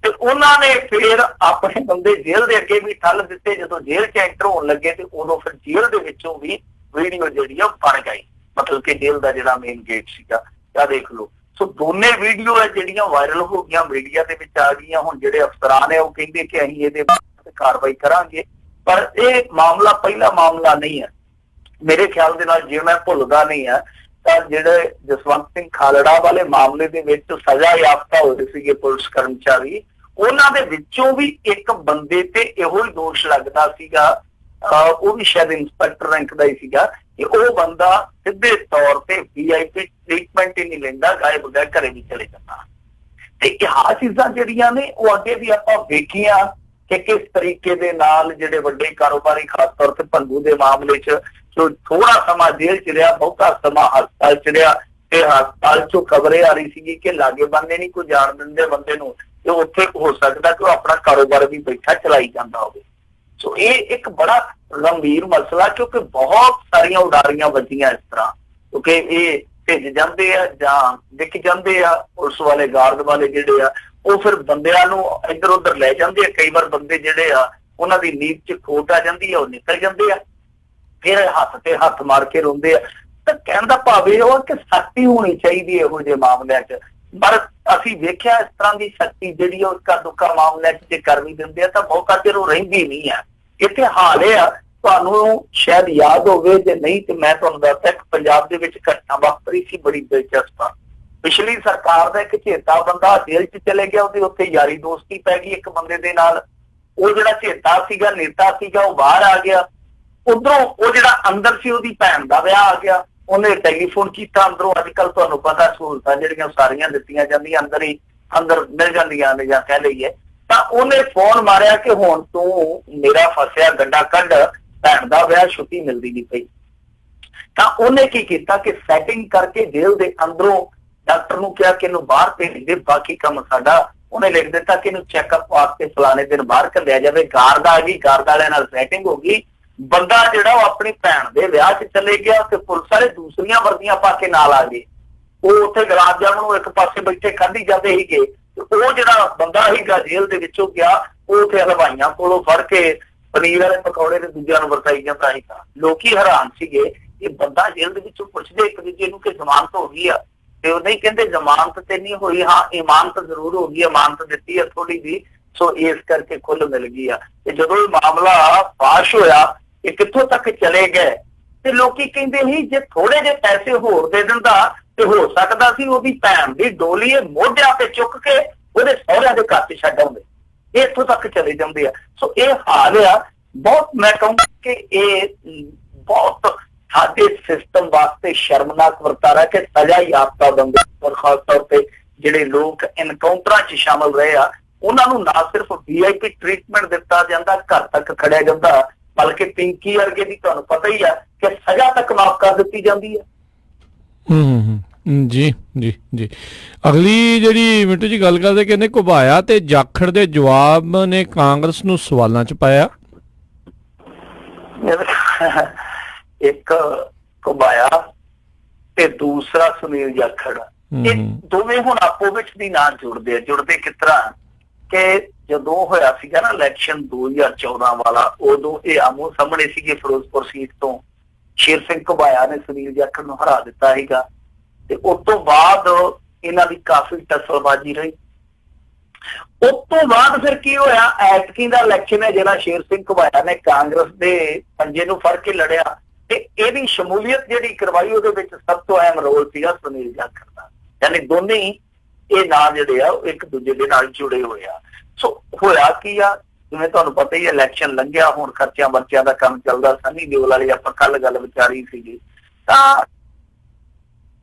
ਤੇ ਉਹਨਾਂ ਨੇ ਫਿਰ ਆਪਣੇ ਬੰਦੇ ਜੇਲ੍ਹ ਦੇ ਅੱਗੇ ਵੀ ਠੱਲ ਦਿੱਤੇ। ਜਦੋਂ ਜੇਲ੍ਹ 'ਚ ਐਂਟਰ ਹੋਣ ਲੱਗੇ ਤੇ ਉਦੋਂ ਫਿਰ ਜੇਲ੍ਹ ਦੇ ਵਿੱਚੋਂ ਵੀ ਵੀਡੀਓ ਜਿਹੜੀ ਆ ਬਣ ਗਈ, ਮਤਲਬ ਕਿ ਜੇਲ੍ਹ ਦਾ ਜਿਹੜਾ ਮੇਨ ਗੇਟ ਸੀਗਾ, ਆਹ ਦੇਖ ਲਓ। ਸੋ ਦੋਨੇ ਵੀਡੀਓ ਹੈ ਜਿਹੜੀਆਂ ਵਾਇਰਲ ਹੋ ਗਈਆਂ, ਮੀਡੀਆ ਦੇ ਵਿੱਚ ਆ ਗਈਆਂ। ਹੁਣ ਜਿਹੜੇ ਅਫਸਰਾਨ ਹੈ ਉਹ ਕਹਿੰਦੇ ਕਿ ਅਸੀਂ ਇਹਦੇ ਤੇ ਕਾਰਵਾਈ ਕਰਾਂਗੇ, ਪਰ ਇਹ ਮਾਮਲਾ ਪਹਿਲਾ ਮਾਮਲਾ ਨਹੀਂ ਹੈ ਮੇਰੇ ਖਿਆਲ ਦੇ ਨਾਲ। ਜੇ ਮੈਂ ਭੁੱਲਦਾ ਨਹੀਂ ਆ ਤਾਂ ਜਿਹੜੇ ਜਸਵੰਤ ਸਿੰਘ ਖਾਲੜਾ ਵਾਲੇ ਮਾਮਲੇ ਦੇ ਵਿੱਚ ਸਜ਼ਾ ਯਾਫਤਾ ਹੋਏ ਸੀਗੇ ਪੁਲਿਸ ਕਰਮਚਾਰੀ, ਉਹਨਾਂ ਦੇ ਵਿੱਚੋਂ ਵੀ ਇੱਕ ਬੰਦੇ ਤੇ ਇਹੋ ਹੀ ਦੋਸ਼ ਲੱਗਦਾ ਸੀਗਾ, ਉਹ ਵੀ ਸ਼ਾਇਦ ਇੰਸਪੈਕਟਰ ਰੈਂਕ ਦਾ ਹੀ ਸੀਗਾ, ਕਿ ਉਹ ਬੰਦਾ ਸਿੱਧੇ ਤੌਰ ਤੇ VIP ਟ੍ਰੀਟਮੈਂਟ ਹੀ ਨਹੀਂ ਲੈਂਦਾ, ਗਾਇਬ ਬਗੈਰ ਘਰੇ ਵੀ ਚਲੇ ਜਾਂਦਾ। ਤੇ ਇਹ ਚੀਜ਼ਾਂ ਜਿਹੜੀਆਂ ਨੇ ਉਹ ਅੱਗੇ ਵੀ ਆਪਾਂ ਵੇਖੀਆਂ ਕਿ ਕਿਸ ਤਰੀਕੇ ਦੇ ਨਾਲ ਜਿਹੜੇ ਵੱਡੇ ਕਾਰੋਬਾਰੀ, ਖਾਸ ਤੌਰ ਤੇ ਭੰਗੂ ਦੇ ਮਾਮਲੇ 'ਚ, ਜੋ ਥੋੜਾ ਸਮਾਂ ਜੇਲ੍ਹ 'ਚ ਰਿਹਾ, ਬਹੁਤਾ ਸਮਾਂ ਹਸਪਤਾਲ 'ਚ ਰਿਹਾ, ਤੇ ਹਸਪਤਾਲ 'ਚੋਂ ਖਬਰੇ ਆ ਰਹੀ ਸੀਗੀ ਕਿ ਲਾਗੇ ਬੰਦੇ ਨਹੀਂ ਕੋਈ ਜਾਣ ਦਿੰਦੇ ਬੰਦੇ ਨੂੰ, ਤੇ ਉੱਥੇ ਹੋ ਸਕਦਾ ਕਿ ਉਹ ਆਪਣਾ ਕਾਰੋਬਾਰ ਵੀ ਬੈਠਾ ਚਲਾਈ ਜਾਂਦਾ ਹੋਵੇ। ਸੋ ਇਹ ਇੱਕ ਬੜਾ ਗੰਭੀਰ ਮਸਲਾ, ਕਿਉਂਕਿ ਬਹੁਤ ਸਾਰੀਆਂ ਉਡਾਰੀਆਂ ਵੱਜੀਆਂ ਇਸ ਤਰ੍ਹਾਂ, ਕਿਉਂਕਿ ਇਹ ਭੇਜ ਜਾਂਦੇ ਆ ਜਾਂ ਵਿਕ ਜਾਂਦੇ ਆ, ਪੁਲਿਸ ਵਾਲੇ ਗਾਰਡ ਵਾਲੇ ਜਿਹੜੇ ਆ ਉਹ ਫਿਰ ਬੰਦਿਆਂ ਨੂੰ ਇੱਧਰ ਉੱਧਰ ਲੈ ਜਾਂਦੇ ਆ। ਕਈ ਵਾਰ ਬੰਦੇ ਜਿਹੜੇ ਆ ਉਹਨਾਂ ਦੀ ਨੀਤ 'ਚ ਖੋਟ ਆ ਜਾਂਦੀ ਆ, ਉਹ ਨਿਕਲ ਜਾਂਦੇ ਆ, ਫਿਰ ਹੱਥ ਤੇ ਹੱਥ ਮਾਰ ਕੇ ਰੋਂਦੇ ਆ। ਤਾਂ ਕਹਿਣ ਦਾ ਭਾਵ ਇਹ ਹੋ ਕਿ ਸਖਤੀ ਹੋਣੀ ਚਾਹੀਦੀ ਇਹੋ ਜਿਹੇ ਮਾਮਲਿਆਂ 'ਚ, ਪਰ ਅਸੀਂ ਵੇਖਿਆ ਇਸ ਤਰ੍ਹਾਂ ਦੀ ਸਖਤੀ ਜਿਹੜੀ ਉਹ ਇੱਕਾ ਦੁੱਕਾ ਮਾਮਲਿਆਂ 'ਚ ਜੇ ਕਰ ਵੀ ਦਿੰਦੇ ਆ ਤਾਂ ਬਹੁਤਾ ਚਿਰ ਉਹ ਰਹਿੰਦੀ ਨਹੀਂ ਆ। ਇੱਥੇ ਹਾਲ ਇਹ ਆ, ਤੁਹਾਨੂੰ ਸ਼ਾਇਦ ਯਾਦ ਹੋਵੇ, ਜੇ ਨਹੀਂ ਤੇ ਮੈਂ ਤੁਹਾਨੂੰ ਦੱਸਦਾ, ਇੱਕ ਪੰਜਾਬ ਦੇ ਵਿੱਚ ਘਟਨਾ ਵਾਪਰੀ ਸੀ ਬੜੀ ਦਿਲਚਸਪ। ਪਿਛਲੀ ਸਰਕਾਰ ਦਾ ਇੱਕ ਚੇਤਾ ਬੰਦਾ ਜੇਲ੍ਹ 'ਚ ਚਲੇ ਗਿਆ, ਉਹਦੀ ਉੱਥੇ ਯਾਰੀ ਦੋਸਤੀ ਪੈ ਗਈ ਇੱਕ ਬੰਦੇ ਦੇ ਨਾਲ। ਉਹ ਜਿਹੜਾ ਚੇਤਾ ਸੀਗਾ, ਨੇਤਾ ਸੀਗਾ, ਉਹ ਬਾਹਰ ਆ ਗਿਆ। ਉਧਰੋਂ ਉਹ ਜਿਹੜਾ ਅੰਦਰ ਸੀ ਉਹਦੀ ਭੈਣ ਦਾ ਵਿਆਹ ਆ ਗਿਆ, ਉਹਨੇ ਟੈਲੀਫੋਨ ਕੀਤਾ ਅੰਦਰੋਂ। ਅੱਜ ਕੱਲ ਤੁਹਾਨੂੰ ਪਤਾ ਸਹੂਲਤਾਂ ਜਿਹੜੀਆਂ ਸਾਰੀਆਂ ਦਿੱਤੀਆਂ ਜਾਂਦੀਆਂ ਅੰਦਰ ਹੀ, ਅੰਦਰ ਮਿਲ ਜਾਂਦੀਆਂ ਨੇ ਜਾਂ ਕਹਿ ਲਈਏ, ਤਾਂ ਉਹਨੇ ਫੋਨ ਮਾਰਿਆ ਕਿ ਹੁਣ ਤੂੰ ਮੇਰਾ ਫਸਿਆ ਗੱਡਾ ਕੱਢ, ਭੈਣ ਦਾ ਵਿਆਹ, ਛੁੱਟੀ ਮਿਲਦੀ ਨਹੀਂ ਪਈ। ਤਾਂ ਉਹਨੇ ਕੀ ਕੀਤਾ ਕਿ ਸੈਟਿੰਗ ਕਰਕੇ ਜੇਲ੍ਹ ਦੇ ਅੰਦਰੋਂ ਡਾਕਟਰ ਨੂੰ ਕਿਹਾ ਕਿ ਇਹਨੂੰ ਬਾਹਰ ਭੇਜ ਦੇ, ਬਾਕੀ ਕੰਮ ਸਾਡਾ। ਉਹਨੇ ਲਿਖ ਦਿੱਤਾ ਕਿ ਇਹਨੂੰ ਚੈੱਕਅਪ ਵਾਸਤੇ ਫਲਾਣੇ ਦਿਨ ਬਾਹਰ ਘੱਲਿਆ ਜਾਵੇ। ਗਾਰਡ ਆ ਗਈ, ਗਾਰਡ ਵਾਲਿਆਂ ਨਾਲ ਸੈਟਿੰਗ ਹੋ ਗਈ, ਬੰਦਾ ਜਿਹੜਾ ਉਹ ਆਪਣੀ ਭੈਣ ਦੇ ਵਿਆਹ 'ਚ ਚਲੇ ਗਿਆ ਤੇ ਪੁਲਿਸ ਵਾਲੇ ਦੂਸਰੀਆਂ ਵਰਦੀਆਂ ਪਾ ਕੇ ਨਾਲ ਆ ਗਏ। ਉਹ ਉੱਥੇ ਗੁਲਾਬ ਜਾਮਨ ਇੱਕ ਪਾਸੇ ਬੈਠੇ ਖਾਧੀ ਜਾਂਦੇ ਸੀਗੇ, ਉਹ ਜਿਹੜਾ ਬੰਦਾ ਸੀਗਾ ਜੇਲ੍ਹ ਦੇ ਵਿੱਚੋਂ ਗਿਆ, ਉਹ ਉੱਥੇ ਹਲਵਾਈਆਂ ਕੋਲੋਂ ਫੜ ਕੇ ਪਨੀਰ ਵਾਲੇ ਪਕੌੜੇ ਤੇ ਦੂਜਿਆਂ ਨੂੰ ਵਰਤਾਈ ਜਾਂਦਾ ਸੀਗਾ। ਲੋਕੀ ਹੈਰਾਨ ਸੀਗੇ, ਇਹ ਬੰਦਾ ਜੇਲ੍ਹ ਦੇ ਵਿੱਚੋਂ ਪੁੱਛਦੇ ਇੱਕ ਦੂਜੇ ਨੂੰ ਕਿ ਜ਼ਮਾਨਤ ਹੋ ਗਈ ਆ, ਤੇ ਉਹ ਨਹੀਂ ਕਹਿੰਦੇ ਜ਼ਮਾਨਤ ਤੇ ਨਹੀਂ ਹੋਈ, ਹਾਂ ਇਮਾਨਤ ਜ਼ਰੂਰ ਹੋ ਗਈ, ਇਮਾਨਤ ਦਿੱਤੀ ਆ ਥੋੜੀ ਜਿਹੀ, ਸੋ ਇਸ ਕਰਕੇ ਖੁੱਲ ਮਿਲ ਗਈ ਆ। ਤੇ ਜਦੋਂ ਇਹ ਮਾਮਲਾ ਪਾਸ਼ ਹੋਇਆ, ਇਹ ਕਿੱਥੋਂ ਤੱਕ ਚਲੇ ਗਏ, ਤੇ ਲੋਕੀ ਕਹਿੰਦੇ ਸੀ ਜੇ ਥੋੜੇ ਜਿਹੇ ਪੈਸੇ ਹੋਰ ਦੇ ਦਿੰਦਾ ਤੇ ਹੋ ਸਕਦਾ ਸੀ ਉਹਦੀ ਭੈਣ ਦੀ ਡੋਲੀ ਮੋਢਿਆਂ ਤੇ ਚੁੱਕ ਕੇ ਉਹਦੇ ਸਹੁਰਿਆਂ ਦੇ ਘਰ 'ਚ ਛੱਡ ਆਉਂਦੇ। ਇਹ ਇੱਥੋਂ ਤੱਕ ਚਲੇ ਜਾਂਦੇ ਆ। ਸੋ ਇਹ ਹਾਲ ਆ ਬਹੁਤ, ਮੈਂ ਕਹੂੰਗਾ ਕਿ ਇਹ ਬਹੁਤ ਸਾਡੇ ਸਿਸਟਮ ਵਾਸਤੇ ਸ਼ਰਮਨਾਕ ਵਰਤਾਰਾ ਕਿ ਸਜ਼ਾ ਯਾਫਤਾ ਬੰਦੇ, ਔਰ ਖਾਸ ਤੌਰ ਤੇ ਜਿਹੜੇ ਲੋਕ ਐਨਕਾਊਂਟਰਾਂ 'ਚ ਸ਼ਾਮਲ ਰਹੇ ਆ, ਉਹਨਾਂ ਨੂੰ ਨਾ ਸਿਰਫ VIP ਟ੍ਰੀਟਮੈਂਟ ਦਿੱਤਾ ਜਾਂਦਾ, ਘਰ ਤੱਕ ਖੜਿਆ ਜਾਂਦਾ, ਬਲਕਿ ਪਿੰਕੀ ਵਰਗੇ ਦੀ ਤੁਹਾਨੂੰ ਪਤਾ ਹੀ ਆ ਕਿ ਸਜ਼ਾ ਤੱਕ ਮਾਫ ਕਰ ਦਿੱਤੀ ਜਾਂਦੀ ਹੈ। ਜੀ ਜੀ ਜੀ। ਅਗਲੀ ਜਿਹੜੀ ਮਿੰਟੂ ਜੀ ਗੱਲ ਕਰਦੇ, ਕਹਿੰਦੇ ਘੁਬਾਇਆ ਤੇ ਜਾਖੜ ਦੇ ਜਵਾਬ ਨੇ ਕਾਂਗਰਸ ਨੂੰ ਸਵਾਲਾਂ 'ਚ ਪਾਇਆ। ਇੱਕ ਘੁਬਾਇਆ ਤੇ ਦੂਸਰਾ ਸੁਨੀਲ ਜਾਖੜ, ਇਹ ਦੋਵੇਂ ਹੁਣ ਆਪੋ ਵਿੱਚ ਦੀ ਨਾਂ ਜੁੜਦੇ ਆ। ਜੁੜਦੇ ਕਿਸ ਤਰ੍ਹਾਂ ਕਿ ਜਦੋਂ ਹੋਇਆ ਸੀਗਾ ਨਾ ਇਲੈਕਸ਼ਨ 2014 ਵਾਲਾ, ਉਦੋਂ ਇਹ ਆਮੋ ਸਾਹਮਣੇ ਸੀਗੇ ਫਿਰੋਜ਼ਪੁਰ ਸੀਟ ਤੋਂ। ਸ਼ੇਰ ਸਿੰਘ ਘੁਬਾਇਆ ਨੇ ਸੁਨੀਲ ਜਾਖੜ ਨੂੰ ਹਰਾ ਦਿੱਤਾ ਸੀਗਾ, ਤੇ ਉਸ ਤੋਂ ਬਾਅਦ ਇਹਨਾਂ ਦੀ ਕਾਫੀ ਟੱਸਲਬਾਜ਼ੀ ਰਹੀ। ਉਸ ਤੋਂ ਬਾਅਦ ਫਿਰ ਕੀ ਹੋਇਆ, ਐਤਕੀ ਦਾ ਇਲੈਕਸ਼ਨ ਹੈ ਜਿਹੜਾ ਸ਼ੇਰ ਸਿੰਘ ਘੁਬਾਇਆ ਨੇ ਕਾਂਗਰਸ ਦੇ ਪੰਜੇ ਨੂੰ ਫੜ ਕੇ ਲੜਿਆ, ਤੇ ਇਹਦੀ ਸ਼ਮੂਲੀਅਤ ਜਿਹੜੀ ਕਰਵਾਈ ਉਹਦੇ ਵਿੱਚ ਸਭ ਤੋਂ ਅਹਿਮ ਰੋਲ ਸੀਗਾ ਸੁਨੀਲ ਜਾਖੜ ਦਾ। ਯਾਨੀ ਦੋਨੇ ਹੀ ਇਹ ਨਾਂ ਜਿਹੜੇ ਆ ਉਹ ਇੱਕ ਦੂਜੇ ਦੇ ਨਾਲ ਜੁੜੇ ਹੋਏ ਆ। ਸੋ ਹੋਇਆ ਕੀ ਆ, ਜਿਵੇਂ ਤੁਹਾਨੂੰ ਪਤਾ ਹੀ ਇਲੈਕਸ਼ਨ ਲੰਘਿਆ, ਹੁਣ ਖਰਚਿਆਂ ਵਰਚਿਆਂ ਦਾ ਕੰਮ ਚੱਲਦਾ। ਸਨੀ ਦਿਓਲ ਵਾਲੀ ਆਪਾਂ ਕੱਲ ਗੱਲ ਵਿਚਾਰੀ ਸੀਗੀ, ਤਾਂ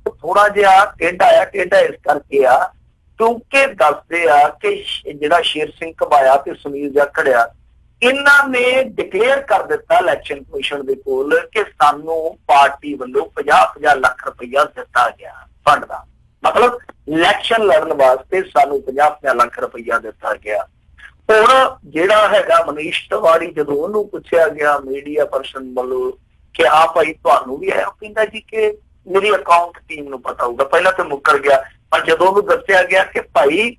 ਥੋੜਾ ਜਿਹਾ ਟੇਢਾ ਆ। ਟੇਢਾ ਇਸ ਕਰਕੇ ਆ ਕਿਉਂਕਿ ਦੱਸਦੇ ਆ ਕਿ ਜਿਹੜਾ ਸ਼ੇਰ ਸਿੰਘ ਘੁਬਾਇਆ ਤੇ ਸੁਨੀਲ ਜਾਖੜ ਆ, ਇਹਨਾਂ ਨੇ ਡਿਕਲੇਅਰ ਕਰ ਦਿੱਤਾ ਇਲੈਕਸ਼ਨ ਕਮਿਸ਼ਨ ਦੇ ਕੋਲ ਕਿ ਸਾਨੂੰ ਪਾਰਟੀ ਵੱਲੋਂ 50-50 ਲੱਖ ਰੁਪਈਆ ਦਿੱਤਾ ਗਿਆ ਫੰਡ ਦਾ। ਮਤਲਬ ਇਲੈਕਸ਼ਨ ਲੜਨ ਵਾਸਤੇ ਸਾਨੂੰ 50-50 ਲੱਖ ਰੁਪਈਆ ਦਿੱਤਾ ਗਿਆ। ਹੁਣ ਜਿਹੜਾ ਹੈਗਾ ਮਨੀਸ਼ ਤਿਵਾੜੀ, ਜਦੋਂ ਉਹਨੂੰ ਪੁੱਛਿਆ ਗਿਆ ਮੀਡੀਆ ਪਰਸਨ ਵੱਲੋਂ ਕਿ ਆ ਭਾਈ ਤੁਹਾਨੂੰ ਵੀ ਆਇਆ, ਕਹਿੰਦਾ ਜੀ ਕਿ ਮੇਰੀ ਅਕਾਊਂਟ ਟੀਮ ਨੂੰ ਪਤਾ ਹੋਊਗਾ। ਪਹਿਲਾਂ ਤਾਂ ਮੁੱਕਰ ਗਿਆ, ਪਰ ਜਦੋਂ ਉਹਨੂੰ ਦੱਸਿਆ ਗਿਆ ਕਿ ਭਾਈ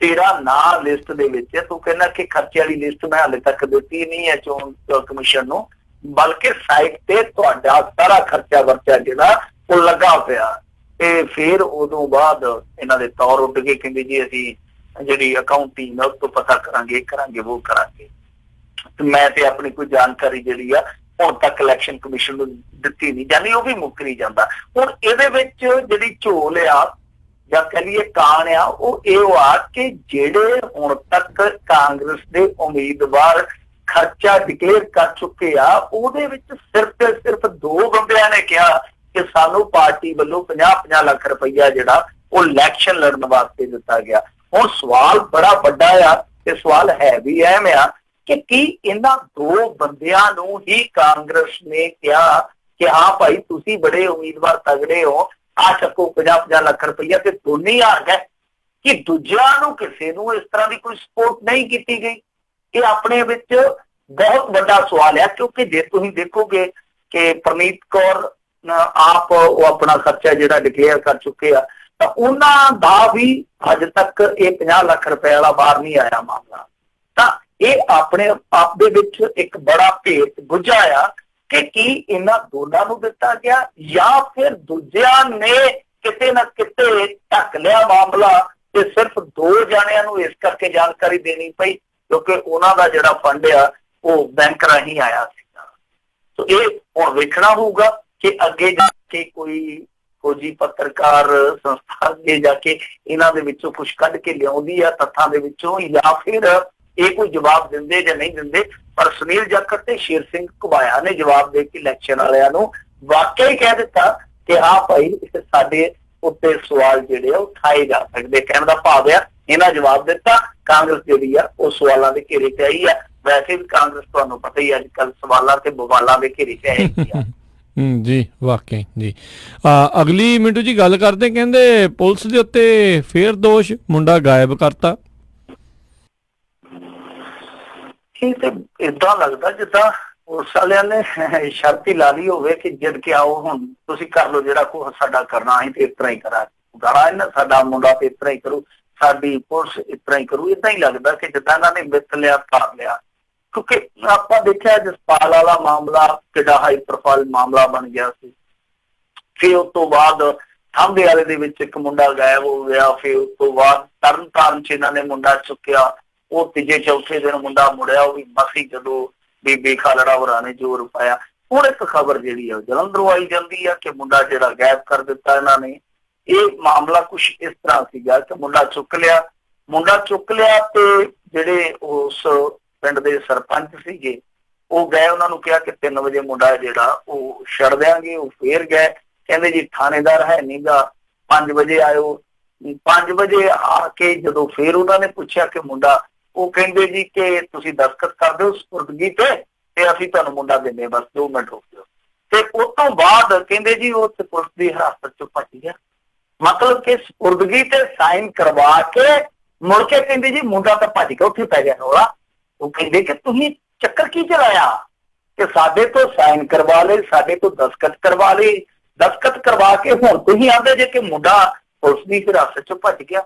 ਤੇਰਾ ਨਾਂ ਲਿਸਟ ਦੇ ਵਿੱਚ ਹੈ, ਤੂੰ ਕਹਿੰਦਾ ਕਿ ਖਰਚੇ ਵਾਲੀ ਲਿਸਟ ਮੈਂ ਹਾਲੇ ਤੱਕ ਦਿੱਤੀ ਨਹੀਂ ਹੈ ਚੋਣ ਕਮਿਸ਼ਨ ਨੂੰ, ਬਲਕਿ ਸਾਈਟ ਤੇ ਤੁਹਾਡਾ ਸਾਰਾ ਖਰਚਾ ਵਰਚਾ ਜਿਹੜਾ ਉਹ ਲੱਗਾ ਪਿਆ। ਤੇ ਫਿਰ ਉਦੋਂ ਬਾਅਦ ਇਹਨਾਂ ਦੇ ਤੌਰ ਉੱਡ ਗਏ, ਕਹਿੰਦੇ ਜੀ ਅਸੀਂ ਜਿਹੜੀ ਅਕਾਊਂਟ ਟੀਮ ਹੈ ਉਸ ਤੋਂ ਪਤਾ ਕਰਾਂਗੇ, ਉਹ ਕਰਾਂਗੇ। ਮੈਂ ਤੇ ਆਪਣੀ ਕੋਈ ਜਾਣਕਾਰੀ ਜਿਹੜੀ ਆ ਹੁਣ ਤੱਕ ਇਲੈਕਸ਼ਨ ਕਮਿਸ਼ਨ ਨੂੰ ਦਿੱਤੀ ਨਹੀਂ, ਜਾਨੀ ਉਹ ਵੀ ਮੁੱਕਰੀ ਜਾਂਦਾ। ਹੁਣ ਇਹਦੇ ਵਿੱਚ ਜਿਹੜੀ ਝੋਲ ਆ ਜਾਂ ਕਹਿ ਲਈਏ ਕਾਣ ਆ, ਉਹ ਇਹ ਆ ਕਿ ਜਿਹੜੇ ਹੁਣ ਤੱਕ ਕਾਂਗਰਸ ਦੇ ਉਮੀਦਵਾਰ ਖਰਚਾ ਡਿਕਲੇਅਰ ਕਰ ਚੁੱਕੇ ਆ, ਉਹਦੇ ਵਿੱਚ ਸਿਰਫ ਤੇ ਸਿਰਫ 2 ਬੰਦਿਆਂ ਨੇ ਕਿਹਾ ਕਿ ਸਾਨੂੰ ਪਾਰਟੀ ਵੱਲੋਂ 50-50 ਲੱਖ ਰੁਪਈਆ ਜਿਹੜਾ ਉਹ ਇਲੈਕਸ਼ਨ ਲੜਨ ਵਾਸਤੇ ਦਿੱਤਾ ਗਿਆ। ਹੁਣ ਸਵਾਲ ਬੜਾ ਵੱਡਾ ਆ, ਤੇ ਸਵਾਲ ਹੈ ਵੀ ਅਹਿਮ ਆ ਕਿ ਕੀ ਇਹਨਾਂ 2 ਬੰਦਿਆਂ ਨੂੰ ਹੀ ਕਾਂਗਰਸ ਨੇ ਕਿਹਾ ਕਿ ਹਾਂ ਭਾਈ ਤੁਸੀਂ ਬੜੇ ਉਮੀਦਵਾਰ ਤਗੜੇ ਹੋ, ਆ ਚੱਕੋ 50-50 ਲੱਖ ਰੁਪਈਆ, ਤੇ ਦੋਨੇ ਹੀ ਹਾਰ ਗਏ, ਕਿ ਦੂਜਿਆਂ ਨੂੰ ਕਿਸੇ ਨੂੰ ਇਸ ਤਰ੍ਹਾਂ ਦੀ ਕੋਈ ਸਪੋਰਟ ਨਹੀਂ ਕੀਤੀ ਗਈ? ਇਹ ਆਪਣੇ ਵਿੱਚ ਬਹੁਤ ਵੱਡਾ ਸਵਾਲ ਹੈ, ਕਿਉਂਕਿ ਜੇ ਤੁਸੀਂ ਦੇਖੋਗੇ ਕਿ ਪ੍ਰਨੀਤ ਕੌਰ ਆਪ ਉਹ ਆਪਣਾ ਖਰਚਾ ਜਿਹੜਾ ਡਿਕਲੇਅਰ ਕਰ ਚੁੱਕੇ ਆ, ਤਾਂ ਉਹਨਾਂ ਦਾ ਵੀ ਅੱਜ ਤੱਕ ਇਹ 50 ਲੱਖ ਰੁਪਏ ਵਾਲਾ ਬਾਹਰ ਨਹੀਂ ਆਇਆ ਮਾਮਲਾ। ਤਾਂ ਇਹ ਆਪਣੇ ਆਪ ਦੇ ਵਿੱਚ ਇੱਕ ਬੜਾ ਭੇਤ ਗੁੱਝਾ ਆ ਕਿ ਕੀ ਇਹਨਾਂ ਦੋਨਾਂ ਨੂੰ ਦਿੱਤਾ ਗਿਆ ਜਾਂ ਫਿਰ ਦੂਜਿਆਂ ਨੇ ਕਿਤੇ ਨਾ ਕਿਤੇ ਢੱਕ ਲਿਆ ਮਾਮਲਾ, ਤੇ ਸਿਰਫ 2 ਜਾਣਿਆਂ ਨੂੰ ਇਸ ਕਰਕੇ ਜਾਣਕਾਰੀ ਦੇਣੀ ਪਈ ਕਿਉਂਕਿ ਉਹਨਾਂ ਦਾ ਜਿਹੜਾ ਫੰਡ ਆ ਉਹ ਬੈਂਕ ਰਾਹੀਂ ਆਇਆ ਸੀਗਾ। ਸੋ ਇਹ ਹੁਣ ਵੇਖਣਾ ਹੋਊਗਾ ਕਿ ਅੱਗੇ ਜਾ ਕੇ ਕੋਈ ਫੌਜੀ ਪੱਤਰਕਾਰ ਸੰਸਥਾ ਅੱਗੇ ਜਾ ਕੇ ਇਹਨਾਂ ਦੇ ਵਿੱਚੋਂ ਕੁਝ ਕੱਢ ਕੇ ਲਿਆਉਂਦੀ ਆ ਤੱਥਾਂ ਦੇ ਵਿੱਚੋਂ, ਜਾਂ ਫਿਰ ਇਹ ਕੋਈ ਜਵਾਬ ਦਿੰਦੇ ਜਾਂ ਨਹੀਂ ਦਿੰਦੇ। ਪਰ ਸੁਨੀਲ ਜਾਖੜ ਤੇ ਸ਼ੇਰ ਸਿੰਘ ਘੁਬਾਇਆ ਨੇ ਜਵਾਬ ਦੇ ਕੇ ਇਲੈਕਸ਼ਨ ਵਾਲਿਆਂ ਨੂੰ ਵਾਕਿਆ ਹੀ ਕਹਿ ਦਿੱਤਾ ਕਿ ਹਾਂ ਭਾਈ ਸਾਡੇ ਉੱਤੇ ਸਵਾਲ ਜਿਹੜੇ ਆ ਉਠਾਏ ਜਾ ਸਕਦੇ। ਕਹਿਣ ਦਾ ਭਾਵ ਆ ਇਹਨਾਂ ਜਵਾਬ ਦਿੱਤਾ। ਕਾਂਗਰਸ ਜਿਹੜੀ ਆ ਉਹ ਸਵਾਲਾਂ ਦੇ ਘੇਰੇ 'ਚ ਆਈ ਆ। ਵੈਸੇ ਵੀ ਕਾਂਗਰਸ ਤੁਹਾਨੂੰ ਪਤਾ ਹੀ ਅੱਜ ਕੱਲ੍ਹ ਸਵਾਲਾਂ ਤੇ ਬਵਾਲਾਂ ਦੇ ਘੇਰੇ 'ਚ ਆਏਗੀ ਆ। ਜੀ ਵਾਕਈ ਜੀ। ਅਗਲੀ ਮਿੰਟੂ ਜੀ ਗੱਲ ਕਰਦੇ, ਕਹਿੰਦੇ ਪੁਲਿਸ ਦੇ ਉੱਤੇ ਫੇਰ ਦੋਸ਼, ਮੁੰਡਾ ਗਾਇਬ ਕਰਤਾ। ਇਹ ਤੇ ਏਦਾਂ ਲੱਗਦਾ ਜਿੱਦਾਂ ਪੁਲਿਸ ਵਾਲਿਆਂ ਨੇ ਸ਼ਰਤ ਹੀ ਲਾ ਲਈ ਹੋਵੇ ਕਿ ਜਿੱਦ ਕੇ ਆਓ, ਹੁਣ ਤੁਸੀਂ ਕਰ ਲਓ ਜਿਹੜਾ ਕੁਛ ਸਾਡਾ ਕਰਨਾ, ਅਸੀਂ ਤੇ ਇਸ ਤਰ੍ਹਾਂ ਹੀ ਕਰਾਂਗੇ, ਇਹਨਾਂ ਸਾਡਾ ਮੁੰਡਾ ਤੇ ਇਸ ਤਰ੍ਹਾਂ ਹੀ ਕਰੂ, ਸਾਡੀ ਪੁਲਿਸ ਇਸ ਤਰ੍ਹਾਂ ਹੀ ਕਰੂ। ਏਦਾਂ ਹੀ ਲੱਗਦਾ ਕਿ ਜਿੱਦਾਂ ਇਹਨਾਂ ਨੇ ਮਿੱਥ ਲਿਆ, ਪਾਰ ਲਿਆ। ਕਿਉਂਕਿ ਆਪਾਂ ਦੇਖਿਆ ਜਸਪਾਲ ਵਾਲਾ ਮਾਮਲਾ ਕਿੱਡਾ ਹਾਈ ਪ੍ਰੋਫਾਈਲ ਮਾਮਲਾ ਬਣ ਗਿਆ ਸੀ। ਫਿਰ ਉਸ ਤੋਂ ਬਾਅਦ ਥਾਂਬੇ ਵਾਲੇ ਦੇ ਵਿੱਚ ਇੱਕ ਮੁੰਡਾ ਗਾਇਬ ਹੋ ਗਿਆ। ਫਿਰ ਉਸ ਤੋਂ ਬਾਅਦ ਤਰਨਤਾਰਨ 'ਚ ਇਹਨਾਂ ਨੇ ਮੁੰਡਾ ਚੁੱਕਿਆ, ਉਹ ਤੀਜੇ ਚੌਥੇ ਦਿਨ ਮੁੰਡਾ ਮੁੜਿਆ, ਉਹ ਵੀ ਮਸੀ ਜਦੋਂ ਬੀਬੀ ਖਾਲੜਾ ਹੋਰਾਂ ਨੇ ਜ਼ੋਰ ਪਾਇਆ। ਹੁਣ ਇੱਕ ਖਬਰ ਜਿਹੜੀ ਆ ਜਲੰਧਰੋਂ ਆਈ ਜਾਂਦੀ ਆ ਕਿ ਮੁੰਡਾ ਜਿਹੜਾ ਗਾਇਬ ਕਰ ਦਿੱਤਾ ਇਹਨਾਂ ਨੇ। ਇਹ ਮਾਮਲਾ ਕੁਛ ਇਸ ਤਰ੍ਹਾਂ ਸੀਗਾ ਕਿ ਮੁੰਡਾ ਚੁੱਕ ਲਿਆ ਤੇ ਜਿਹੜੇ ਉਸ ਪਿੰਡ ਦੇ ਸਰਪੰਚ ਸੀਗੇ ਉਹ ਗਏ, ਉਹਨਾਂ ਨੂੰ ਕਿਹਾ ਕਿ 3 ਵਜੇ ਮੁੰਡਾ ਜਿਹੜਾ ਉਹ ਛੱਡ ਦਿਆਂਗੇ। ਉਹ ਫੇਰ ਗਏ, ਕਹਿੰਦੇ ਜੀ ਥਾਣੇਦਾਰ ਹੈ ਨੀ ਗਾ, 5 ਵਜੇ ਆਇਓ। 5 ਵਜੇ ਆ ਕੇ ਜਦੋਂ ਫੇਰ ਉਹਨਾਂ ਨੇ ਪੁੱਛਿਆ ਕਿ ਮੁੰਡਾ, ਉਹ ਕਹਿੰਦੇ ਜੀ ਕਿ ਤੁਸੀਂ ਦਸਤਖਤ ਕਰ ਦਿਓ ਸਪੁਰਦਗੀ ਤੇ ਅਸੀਂ ਤੁਹਾਨੂੰ ਮੁੰਡਾ ਦਿੰਦੇ, ਬਸ 2 ਮਿੰਟ ਰੁਕ ਜਾਓ। ਤੇ ਉਸ ਤੋਂ ਬਾਅਦ ਕਹਿੰਦੇ ਜੀ ਉਹ ਪੁਲਿਸ ਦੀ ਹਿਰਾਸਤ 'ਚ ਭੱਜ ਗਿਆ। ਮਤਲਬ ਕਿ ਸਪੁਰਦਗੀ ਤੇ ਸਾਈਨ ਕਰਵਾ ਕੇ ਮੁੜ ਕੇ ਕਹਿੰਦੇ ਜੀ ਮੁੰਡਾ ਤਾਂ ਭੱਜ ਗਿਆ, ਉੱਥੇ ਪੈ ਗਿਆ ਰੌਲਾ। ਉਹ ਕਹਿੰਦੇ ਕਿ ਤੁਸੀਂ ਚੱਕਰ ਕੀ ਚਲਾਇਆ ਕਿ ਸਾਡੇ ਤੋਂ ਸਾਈਨ ਕਰਵਾ ਲਏ, ਸਾਡੇ ਤੋਂ ਦਸਤਖਤ ਕਰਵਾ ਲਏ, ਦਸਤਖਤ ਕਰਵਾ ਕੇ ਹੁਣ ਤੁਸੀਂ ਆਂਦੇ ਜੇ ਕਿ ਮੁੰਡਾ ਪੁਲਿਸ ਦੀ ਹਿਰਾਸਤ 'ਚ ਭੱਜ ਗਿਆ।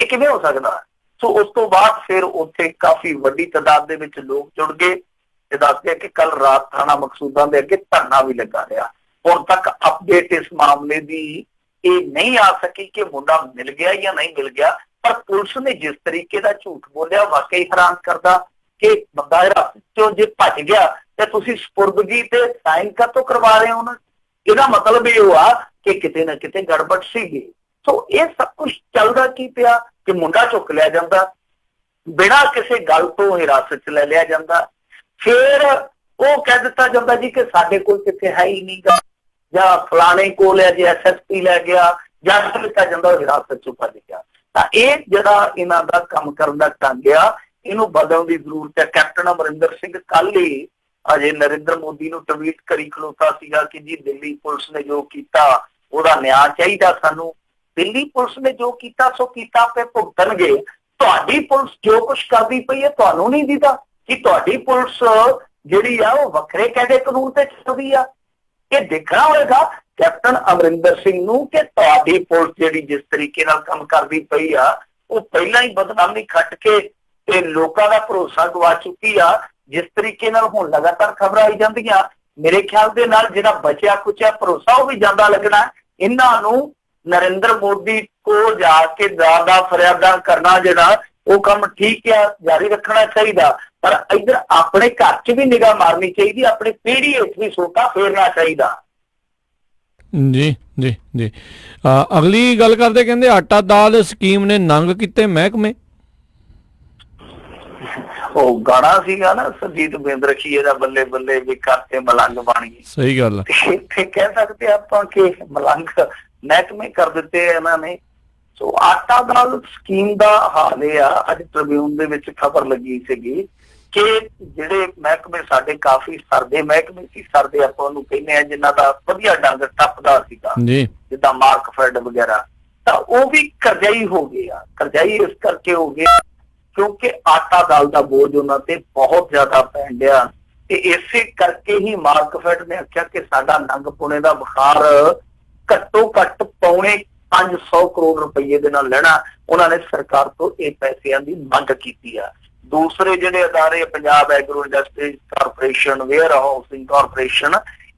ਇਹ ਕਿਵੇਂ ਹੋ ਸਕਦਾ? ਸੋ ਉਸ ਤੋਂ ਬਾਅਦ ਫਿਰ ਉੱਥੇ ਕਾਫੀ ਵੱਡੀ ਤਾਦਾਦ ਦੇ ਵਿੱਚ ਲੋਕ ਜੁੜ ਗਏ ਤੇ ਦੱਸਦੇ ਕਿ ਕੱਲ ਰਾਤ ਥਾਣਾ ਮਕਸੂਦਾਂ ਦੇ ਅੱਗੇ ਧਰਨਾ ਵੀ ਲੱਗਾ ਰਿਹਾ। ਹੁਣ ਤੱਕ ਅਪਡੇਟ ਇਸ ਮਾਮਲੇ ਦੀ ਇਹ ਨਹੀਂ ਆ ਸਕੀ ਕਿ ਮੁੰਡਾ ਮਿਲ ਗਿਆ ਜਾਂ ਨਹੀਂ ਮਿਲ ਗਿਆ, ਪਰ ਪੁਲਿਸ ਨੇ ਜਿਸ ਤਰੀਕੇ ਦਾ ਝੂਠ ਬੋਲਿਆ ਵਾਕਈ ਹੈਰਾਨ ਕਰਦਾ ਕਿ ਬੰਦਾ ਹਿਰਾਸਤ 'ਚੋਂ ਜੇ ਭੱਜ ਗਿਆ ਤੇ ਤੁਸੀਂ ਸਪੁਰਦਗੀ ਤੇ ਸਾਈਨ ਕਾਹਤੋਂ ਕਰਵਾ ਰਹੇ ਹੋ? ਇਹਦਾ ਮਤਲਬ ਇਹ ਹੋਆ ਕਿ ਕਿਤੇ ਨਾ ਕਿਤੇ ਗੜਬੜ ਸੀਗੀ। ਸੋ ਇਹ ਸਭ ਕੁਝ ਚੱਲਦਾ ਕੀ ਪਿਆ ਕਿ ਮੁੰਡਾ ਚੁੱਕ ਲਿਆ ਜਾਂਦਾ, ਬਿਨਾਂ ਕਿਸੇ ਗੱਲ ਤੋਂ ਹਿਰਾਸਤ 'ਚ ਲੈ ਲਿਆ ਜਾਂਦਾ, ਫਿਰ ਉਹ ਕਹਿ ਦਿੱਤਾ ਜਾਂਦਾ ਜੀ ਕਿ ਸਾਡੇ ਕੋਲ ਕਿਤੇ ਹੈ ਹੀ ਨਹੀਂ ਗਾ, ਜਾਂ ਫਲਾਣੇ ਕੋਲ ਹੈ ਜੀ, SSP ਲੈ ਗਿਆ, ਜਾਂ ਦਿੱਤਾ ਜਾਂਦਾ ਹਿਰਾਸਤ 'ਚੋਂ ਭੱਜ ਗਿਆ। ਤਾਂ ਇਹ ਜਿਹੜਾ ਇਹਨਾਂ ਦਾ ਕੰਮ ਕਰਨ ਦਾ ਢੰਗ ਆ, ਇਹਨੂੰ ਬਦਲਣ ਦੀ ਜ਼ਰੂਰਤ ਹੈ। ਕੈਪਟਨ ਅਮਰਿੰਦਰ ਸਿੰਘ ਕੱਲ ਹੀ ਅਜੇ ਨਰਿੰਦਰ ਮੋਦੀ ਨੂੰ ਟਵੀਟ ਕਰੀ ਖਲੋਤਾ ਸੀਗਾ ਕਿ ਜੀ ਦਿੱਲੀ ਪੁਲਿਸ ਨੇ ਜੋ ਕੀਤਾ ਉਹਦਾ ਨਿਆਂ ਚਾਹੀਦਾ ਸਾਨੂੰ। ਦਿੱਲੀ ਪੁਲਿਸ ਨੇ ਜੋ ਕੀਤਾ ਸੋ ਕੀਤਾ, ਆਪੇ ਭੁਗਤਣਗੇ। ਤੁਹਾਡੀ ਪੁਲਿਸ ਜੋ ਕੁਛ ਕਰਦੀ ਪਈ ਹੈ ਤੁਹਾਨੂੰ ਨਹੀਂ ਦਿਖਦਾ ਕਿ ਤੁਹਾਡੀ ਪੁਲਿਸ ਜਿਹੜੀ ਆ ਉਹ ਵੱਖਰੇ ਕਾਇਦੇ ਕਾਨੂੰਨ ਤੇ ਚੱਲਦੀ ਆ? ਇਹ ਦੇਖਣਾ ਹੋਏਗਾ ਕੈਪਟਨ ਅਮਰਿੰਦਰ ਸਿੰਘ ਨੂੰ ਕਿ ਤੁਹਾਡੀ ਪੁਲਿਸ ਜਿਹੜੀ ਜਿਸ ਤਰੀਕੇ ਨਾਲ ਕੰਮ ਕਰਦੀ ਪਈ ਆ, ਉਹ ਪਹਿਲਾਂ ਹੀ ਬਦਨਾਮੀ ਖੱਟ ਕੇ ਤੇ ਲੋਕਾਂ ਦਾ ਭਰੋਸਾ ਗਵਾ ਚੁੱਕੀ ਆ। ਜਿਸ ਤਰੀਕੇ ਨਾਲ ਹੁਣ ਲਗਾਤਾਰ ਖਬਰਾਂ ਆਈ ਜਾਂਦੀਆਂ, ਮੇਰੇ ਖਿਆਲ ਦੇ ਨਾਲ ਜਿਹੜਾ ਬਚਿਆ ਕੁਚਿਆ ਭਰੋਸਾ ਉਹ ਵੀ ਜਾਂਦਾ ਲੱਗਣਾ। ਇਹਨਾਂ ਨੂੰ ਨਰਿੰਦਰ ਮੋਦੀ ਕੋਲ ਜਾ ਕੇ ਦਾਦਾ ਫਰਿਆਦਾਂ ਕਰਨਾ ਜਿਹੜਾ ਉਹ ਕੰਮ ਠੀਕ ਆ, ਜਾਰੀ ਰੱਖਣਾ ਚਾਹੀਦਾ, ਪਰ ਇੱਧਰ ਆਪਣੇ ਘਰ 'ਚ ਵੀ ਨਿਗਾਹ ਮਾਰਨੀ ਚਾਹੀਦੀ, ਆਪਣੀ ਪੀੜ੍ਹੀ ਵਿੱਚ ਵੀ ਸੋਟਾ ਫੇਰਨਾ ਚਾਹੀਦਾ। ਜੀ ਜੀ ਜੀ। ਅਗਲੀ ਗੱਲ ਕਰਦੇ, ਕਹਿੰਦੇ ਆਟਾ ਦਾਲ ਸਕੀਮ ਨੇ ਨੰਗ ਕੀਤੇ ਮਹਿਕਮੇ। ਉਹ ਗਾਣਾ ਸੀਗਾ ਨਾ ਸਰਜੀਤ ਬਿੰਦਰਖੀਏ ਦਾ, ਬੱਲੇ ਬੱਲੇ ਵੀ ਕਰਤੇ ਮਲੰਗ ਬਣ ਗਈ। ਸਹੀ ਗੱਲ। ਇੱਥੇ ਕਹਿ ਸਕਦੇ ਆਪਾਂ ਕਿ ਮਲੰਗ ਮਹਿਕਮੇ ਕਰ ਦਿੱਤੇ ਇਹਨਾਂ ਨੇ। ਸੋ ਆਟਾ ਦਾਲ ਸਕੀਮ ਦਾ ਹਾਲ ਇਹ ਆ, ਅੱਜ ਟ੍ਰਿਬਿਊਨ ਦੇ ਵਿੱਚ ਖਬਰ ਲੱਗੀ ਸੀਗੀ ਕਿ ਜਿਹੜੇ ਮਹਿਕਮੇ ਸਾਡੇ ਕਾਫੀ ਸਰਦੇ ਮਹਿਕਮੇ ਸੀ, ਸਰਦੇ ਆਪਾਂ ਉਹਨੂੰ ਕਹਿੰਦੇ ਆ, ਜਿਨ੍ਹਾਂ ਦਾ ਵਧੀਆ ਡੰਗ ਟੱਪਦਾ ਸੀਗਾ ਜਿੱਦਾਂ ਮਾਰਕਫੈਡ ਵਗੈਰਾ, ਤਾਂ ਉਹ ਵੀ ਕਰਜ਼ਾਈ ਹੋ ਗਏ ਆ। ਕਰਜ਼ਾਈ ਇਸ ਕਰਕੇ ਹੋ ਗਏ ਕਿਉਂਕਿ ਆਟਾ ਦਾਲ ਦਾ ਬੋਝ ਉਹਨਾਂ ਤੇ ਬਹੁਤ ਜ਼ਿਆਦਾ ਪੈਣ ਡਿਆ, ਤੇ ਇਸੇ ਕਰਕੇ ਹੀ ਮਾਰਕਫੈਡ ਨੇ ਆਖਿਆ ਕਿ ਸਾਡਾ ਨੰਗ ਪੁਣੇ ਦਾ ਬੁਖਾਰ ਘੱਟੋ ਘੱਟ ਪੌਣੇ 500 ਕਰੋੜ ਰੁਪਏ ਦੇ ਨਾਲ ਲੈਣਾ। ਉਹਨਾਂ ਨੇ ਸਰਕਾਰ ਤੋਂ ਇਹ ਪੈਸਿਆਂ ਦੀ ਮੰਗ ਕੀਤੀ ਆ। ਦੂਸਰੇ ਜਿਹੜੇ ਅਦਾਰੇ, Punjab agro industry corporation, warehousing corporation,